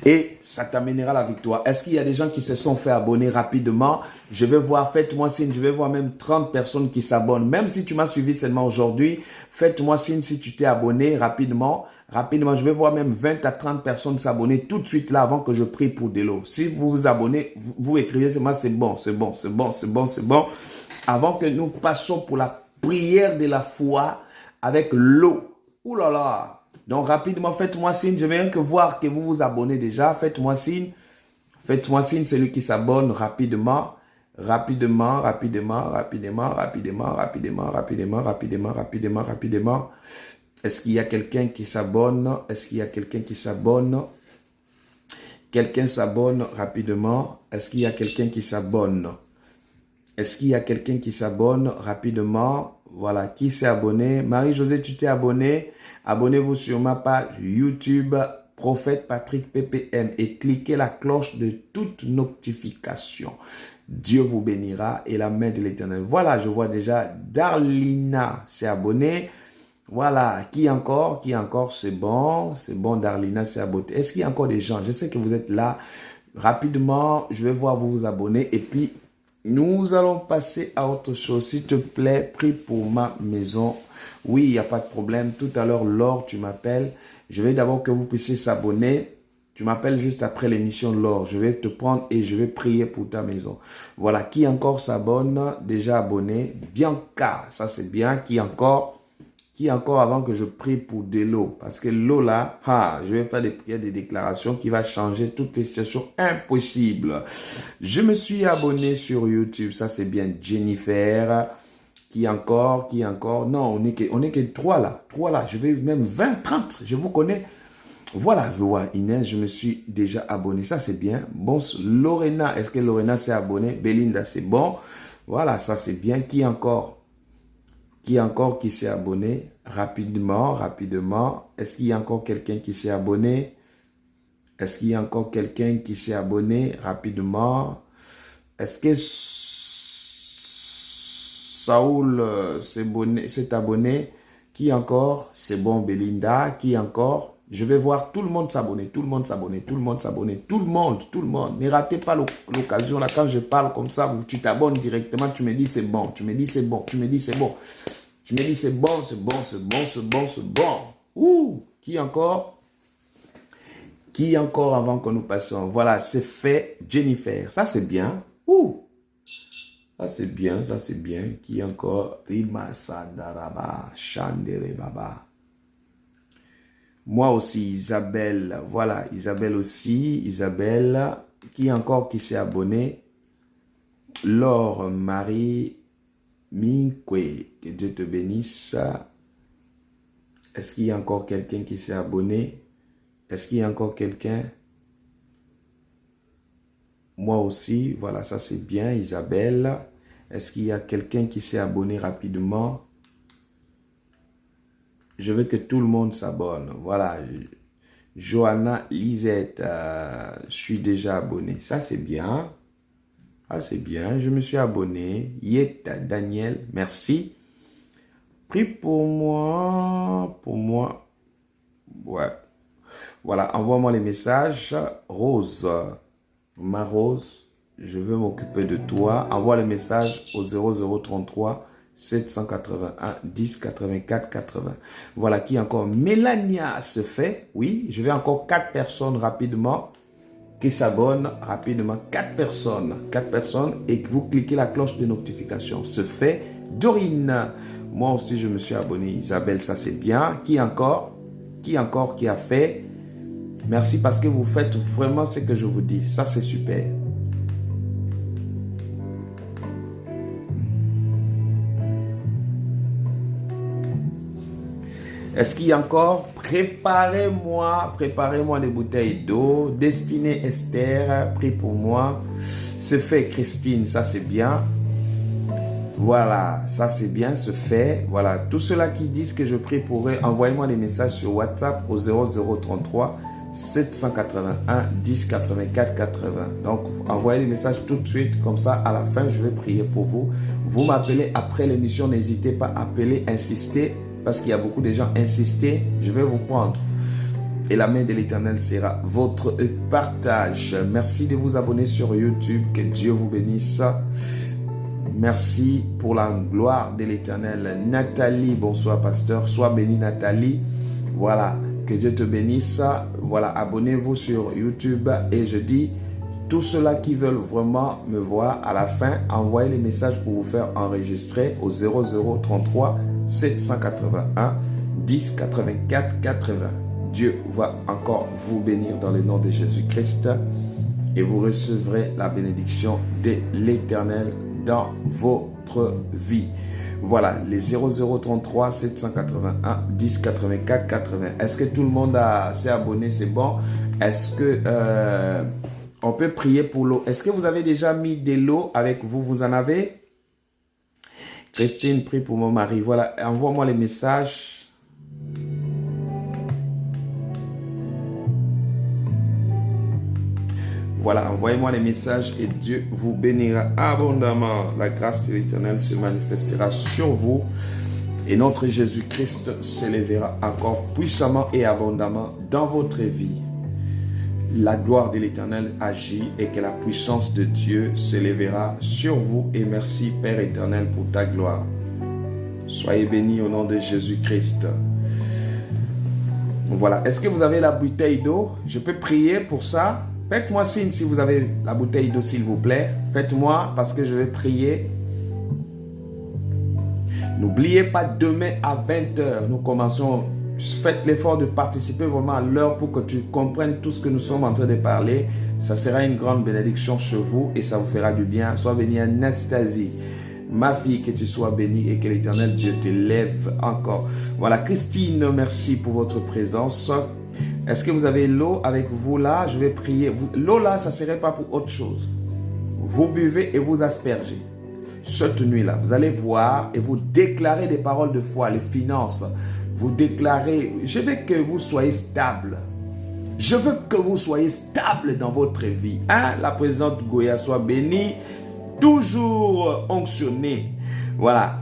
[SPEAKER 1] Et ça t'amènera la victoire. Est-ce qu'il y a des gens qui se sont fait abonner rapidement? Je vais voir, faites-moi signe, je vais voir même 30 personnes qui s'abonnent. Même si tu m'as suivi seulement aujourd'hui, faites-moi signe si tu t'es abonné rapidement. Rapidement, je vais voir même 20 à 30 personnes s'abonner tout de suite là avant que je prie pour de l'eau. Si vous vous abonnez, vous écrivez seulement c'est bon, c'est bon, c'est bon, c'est bon, c'est bon. Avant que nous passions pour la prière de la foi avec l'eau. Ouh là là! Donc, rapidement, faites-moi signe. Je veux rien que voir que vous vous abonnez déjà. Faites-moi signe. Faites-moi signe, celui qui s'abonne rapidement. Rapidement, rapidement, rapidement, rapidement, rapidement, rapidement, rapidement, rapidement, rapidement. Est-ce qu'il y a quelqu'un qui s'abonne? Est-ce qu'il y a quelqu'un qui s'abonne? Quelqu'un s'abonne rapidement. Est-ce qu'il y a quelqu'un qui s'abonne? Est-ce qu'il y a quelqu'un qui s'abonne rapidement? Voilà, qui s'est abonné? Marie-Josée, tu t'es abonné? Abonnez-vous sur ma page YouTube, Prophète Patrick PPM, et cliquez la cloche de toute notification. Dieu vous bénira et la main de l'Éternel. Voilà, je vois déjà Darlina s'est abonnée. Voilà, qui encore? Qui encore? C'est bon, Darlina s'est abonnée. Est-ce qu'il y a encore des gens? Je sais que vous êtes là. Rapidement, je vais voir vous abonner et puis nous allons passer à autre chose. S'il te plaît, prie pour ma maison. Oui, il n'y a pas de problème. Tout à l'heure, Laure, tu m'appelles. Je vais d'abord que vous puissiez s'abonner. Tu m'appelles juste après l'émission Laure. Je vais te prendre et je vais prier pour ta maison. Voilà, qui encore s'abonne? Déjà abonné. Bianca, ça c'est bien. Qui encore avant que je prie pour de l'eau? Parce que l'eau là, je vais faire des prières, des déclarations qui va changer toutes les situations impossibles. Je me suis abonné sur YouTube, ça c'est bien. Jennifer, qui encore? Non, on est que 3 là. Je vais même 20, 30, je vous connais. Voilà, je vois Inès, je me suis déjà abonné, ça c'est bien. Bon, Lorena, est-ce que Lorena s'est abonnée? Belinda, c'est bon. Voilà, ça c'est bien. Qui encore qui s'est abonné? Rapidement. Est-ce qu'il y a encore quelqu'un qui s'est abonné? Est-ce qu'il y a encore quelqu'un qui s'est abonné? Rapidement. Est-ce que Saoul s'est abonné? Qui encore? C'est bon, Belinda. Qui encore? Je vais voir tout le monde s'abonner, tout le monde s'abonner, tout le monde s'abonner, tout le monde, tout le monde. Ne ratez pas l'occasion là, quand je parle comme ça, tu t'abonnes directement, tu me dis c'est bon, tu me dis c'est bon, tu me dis c'est bon. Tu me dis c'est bon, c'est bon, c'est bon, c'est bon, c'est bon. Ouh, qui encore? Qui encore avant que nous passions? Voilà, c'est fait, Jennifer. Ça c'est bien. Ouh. Ça c'est bien, ça c'est bien. Qui encore? Rima Sandaraba, Chandere Baba. Moi aussi, Isabelle. Voilà, Isabelle aussi. Isabelle. Qui encore qui s'est abonné? Laure Marie Minkwe. Que Dieu te bénisse. Est-ce qu'il y a encore quelqu'un qui s'est abonné? Est-ce qu'il y a encore quelqu'un? Moi aussi. Voilà, ça c'est bien, Isabelle. Est-ce qu'il y a quelqu'un qui s'est abonné rapidement? Je veux que tout le monde s'abonne. Voilà. Johanna Lisette, je suis déjà abonné. Ça, c'est bien. Ah, c'est bien. Je me suis abonné. Yeta Daniel, merci. Prie pour moi. Pour moi. Ouais. Voilà, envoie-moi les messages. Rose. Ma Rose, je veux m'occuper de toi. Envoie les messages au 0033 781 10 84 80. Voilà qui encore. Mélania se fait. Oui, je vais encore 4 personnes rapidement qui s'abonnent rapidement. 4 personnes. 4 personnes et que vous cliquez la cloche de notification. Se fait. Dorine. Moi aussi, je me suis abonné. Isabelle, ça c'est bien. Qui encore? Qui encore qui a fait? Merci parce que vous faites vraiment ce que je vous dis. Ça c'est super. Est-ce qu'il y a encore? Préparez-moi des bouteilles d'eau. Destinée Esther, prie pour moi. C'est fait, Christine, ça c'est bien. Voilà, ça c'est bien, c'est fait. Voilà, tous ceux-là qui disent que je prie pour eux, envoyez-moi des messages sur WhatsApp au 0033 781 10 84 80. Donc, envoyez des messages tout de suite, comme ça, à la fin, je vais prier pour vous. Vous m'appelez après l'émission, n'hésitez pas à appeler, insister. Parce qu'il y a beaucoup de gens insistés, je vais vous prendre. Et la main de l'Éternel sera votre partage. Merci de vous abonner sur YouTube. Que Dieu vous bénisse. Merci pour la gloire de l'Éternel. Nathalie, bonsoir pasteur. Sois bénie Nathalie. Voilà, que Dieu te bénisse. Voilà, abonnez-vous sur YouTube. Et je dis, tous ceux-là qui veulent vraiment me voir à la fin, envoyez les messages pour vous faire enregistrer au 0033 781 10 84 80. Dieu va encore vous bénir dans le nom de Jésus-Christ et vous recevrez la bénédiction de l'Éternel dans votre vie. Voilà, les 0033 781 10 84 80. Est-ce que tout le monde s'est abonné? C'est bon. Est-ce que on peut prier pour l'eau? Est-ce que vous avez déjà mis de l'eau avec vous? Vous en avez? Christine, prie pour mon mari. Voilà, envoie-moi les messages. Voilà, envoyez-moi les messages et Dieu vous bénira abondamment. La grâce de l'Éternel se manifestera sur vous et notre Jésus-Christ s'élèvera encore puissamment et abondamment dans votre vie. La gloire de l'Éternel agit et que la puissance de Dieu s'élèvera sur vous. Et merci Père éternel pour ta gloire. Soyez bénis au nom de Jésus-Christ. Voilà. Est-ce que vous avez la bouteille d'eau? Je peux prier pour ça. Faites-moi signe si vous avez la bouteille d'eau, s'il vous plaît. Faites-moi parce que je vais prier. N'oubliez pas, demain à 20h, nous commençons. Faites l'effort de participer vraiment à l'heure pour que tu comprennes tout ce que nous sommes en train de parler. Ça sera une grande bénédiction chez vous et ça vous fera du bien. Sois bénie Anastasie. Ma fille, que tu sois bénie et que l'Éternel Dieu te lève encore. Voilà, Christine, merci pour votre présence. Est-ce que vous avez l'eau avec vous là? Je vais prier. L'eau là, ça ne serait pas pour autre chose. Vous buvez et vous aspergez. Cette nuit-là, vous allez voir et vous déclarez des paroles de foi, les finances. Vous déclarez, je veux que vous soyez stable. Je veux que vous soyez stable dans votre vie. Hein? La présidente Goya soit bénie, toujours onctionnée. Voilà.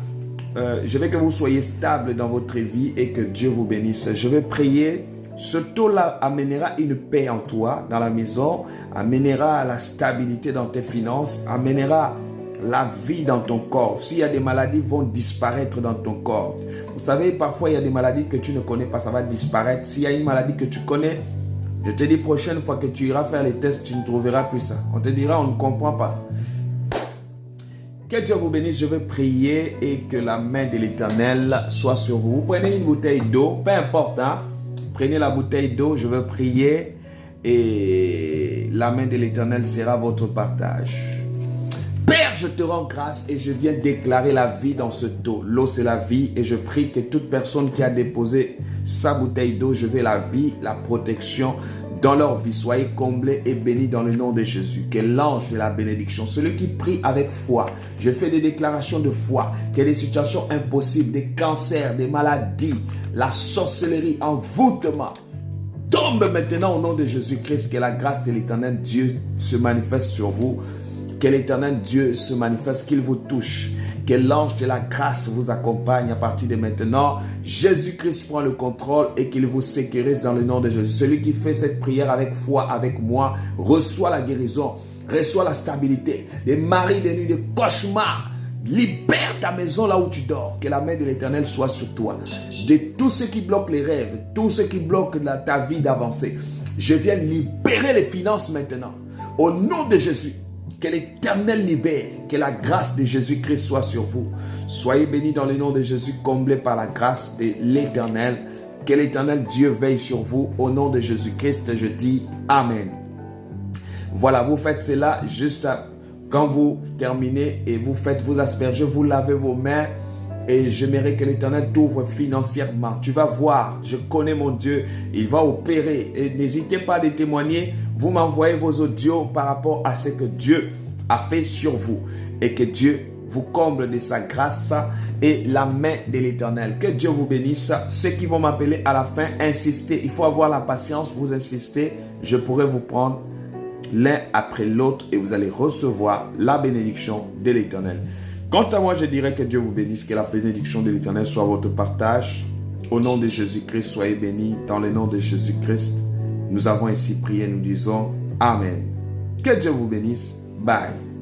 [SPEAKER 1] Je veux que vous soyez stable dans votre vie et que Dieu vous bénisse. Je vais prier Ce taux-là amènera une paix en toi, dans la maison, amènera la stabilité dans tes finances, amènera la vie dans ton corps. S'il y a des maladies, vont disparaître dans ton corps. Vous savez, parfois, il y a des maladies que tu ne connais pas, ça va disparaître. S'il y a une maladie que tu connais, je te dis, prochaine fois que tu iras faire les tests, tu ne trouveras plus ça. On te dira, on ne comprend pas. Que Dieu vous bénisse, je vais prier et que la main de l'Éternel soit sur vous. Vous prenez une bouteille d'eau, peu importe, hein. Prenez la bouteille d'eau, je vais prier et la main de l'Éternel sera votre partage. Père, je te rends grâce et je viens déclarer la vie dans ce eau. L'eau, c'est la vie et je prie que toute personne qui a déposé sa bouteille d'eau, je veux la vie, la protection dans leur vie. Soyez comblés et bénis dans le nom de Jésus. Que l'ange de la bénédiction, celui qui prie avec foi, je fais des déclarations de foi, que des situations impossibles, des cancers, des maladies, la sorcellerie, envoûtement, tombe maintenant au nom de Jésus-Christ. Que la grâce de l'Éternel Dieu se manifeste sur vous. Que l'Éternel Dieu se manifeste, qu'il vous touche. Que l'ange de la grâce vous accompagne à partir de maintenant. Jésus-Christ prend le contrôle et qu'il vous sécurise dans le nom de Jésus. Celui qui fait cette prière avec foi, avec moi, reçoit la guérison, reçoit la stabilité. Des maris, des nuits, des cauchemars. Libère ta maison là où tu dors. Que la main de l'Éternel soit sur toi. De tout ce qui bloque les rêves, tout ce qui bloque ta vie d'avancer. Je viens libérer les finances maintenant. Au nom de Jésus. Que l'Éternel libère, que la grâce de Jésus-Christ soit sur vous. Soyez bénis dans le nom de Jésus, comblés par la grâce de l'Éternel. Que l'Éternel Dieu veille sur vous. Au nom de Jésus-Christ, je dis Amen. Voilà, vous faites cela juste quand vous terminez et vous faites vous asperger, vous lavez vos mains. Et j'aimerais que l'Éternel t'ouvre financièrement. Tu vas voir, je connais mon Dieu, il va opérer. Et n'hésitez pas à témoigner. Vous m'envoyez vos audios par rapport à ce que Dieu a fait sur vous. Et que Dieu vous comble de sa grâce et la main de l'Éternel. Que Dieu vous bénisse. Ceux qui vont m'appeler à la fin, insistez. Il faut avoir la patience, vous insistez. Je pourrai vous prendre l'un après l'autre et vous allez recevoir la bénédiction de l'Éternel. Quant à moi, je dirais que Dieu vous bénisse, que la bénédiction de l'Éternel soit votre partage. Au nom de Jésus-Christ, soyez bénis. Dans le nom de Jésus-Christ, nous avons ainsi prié, nous disons Amen. Que Dieu vous bénisse. Bye.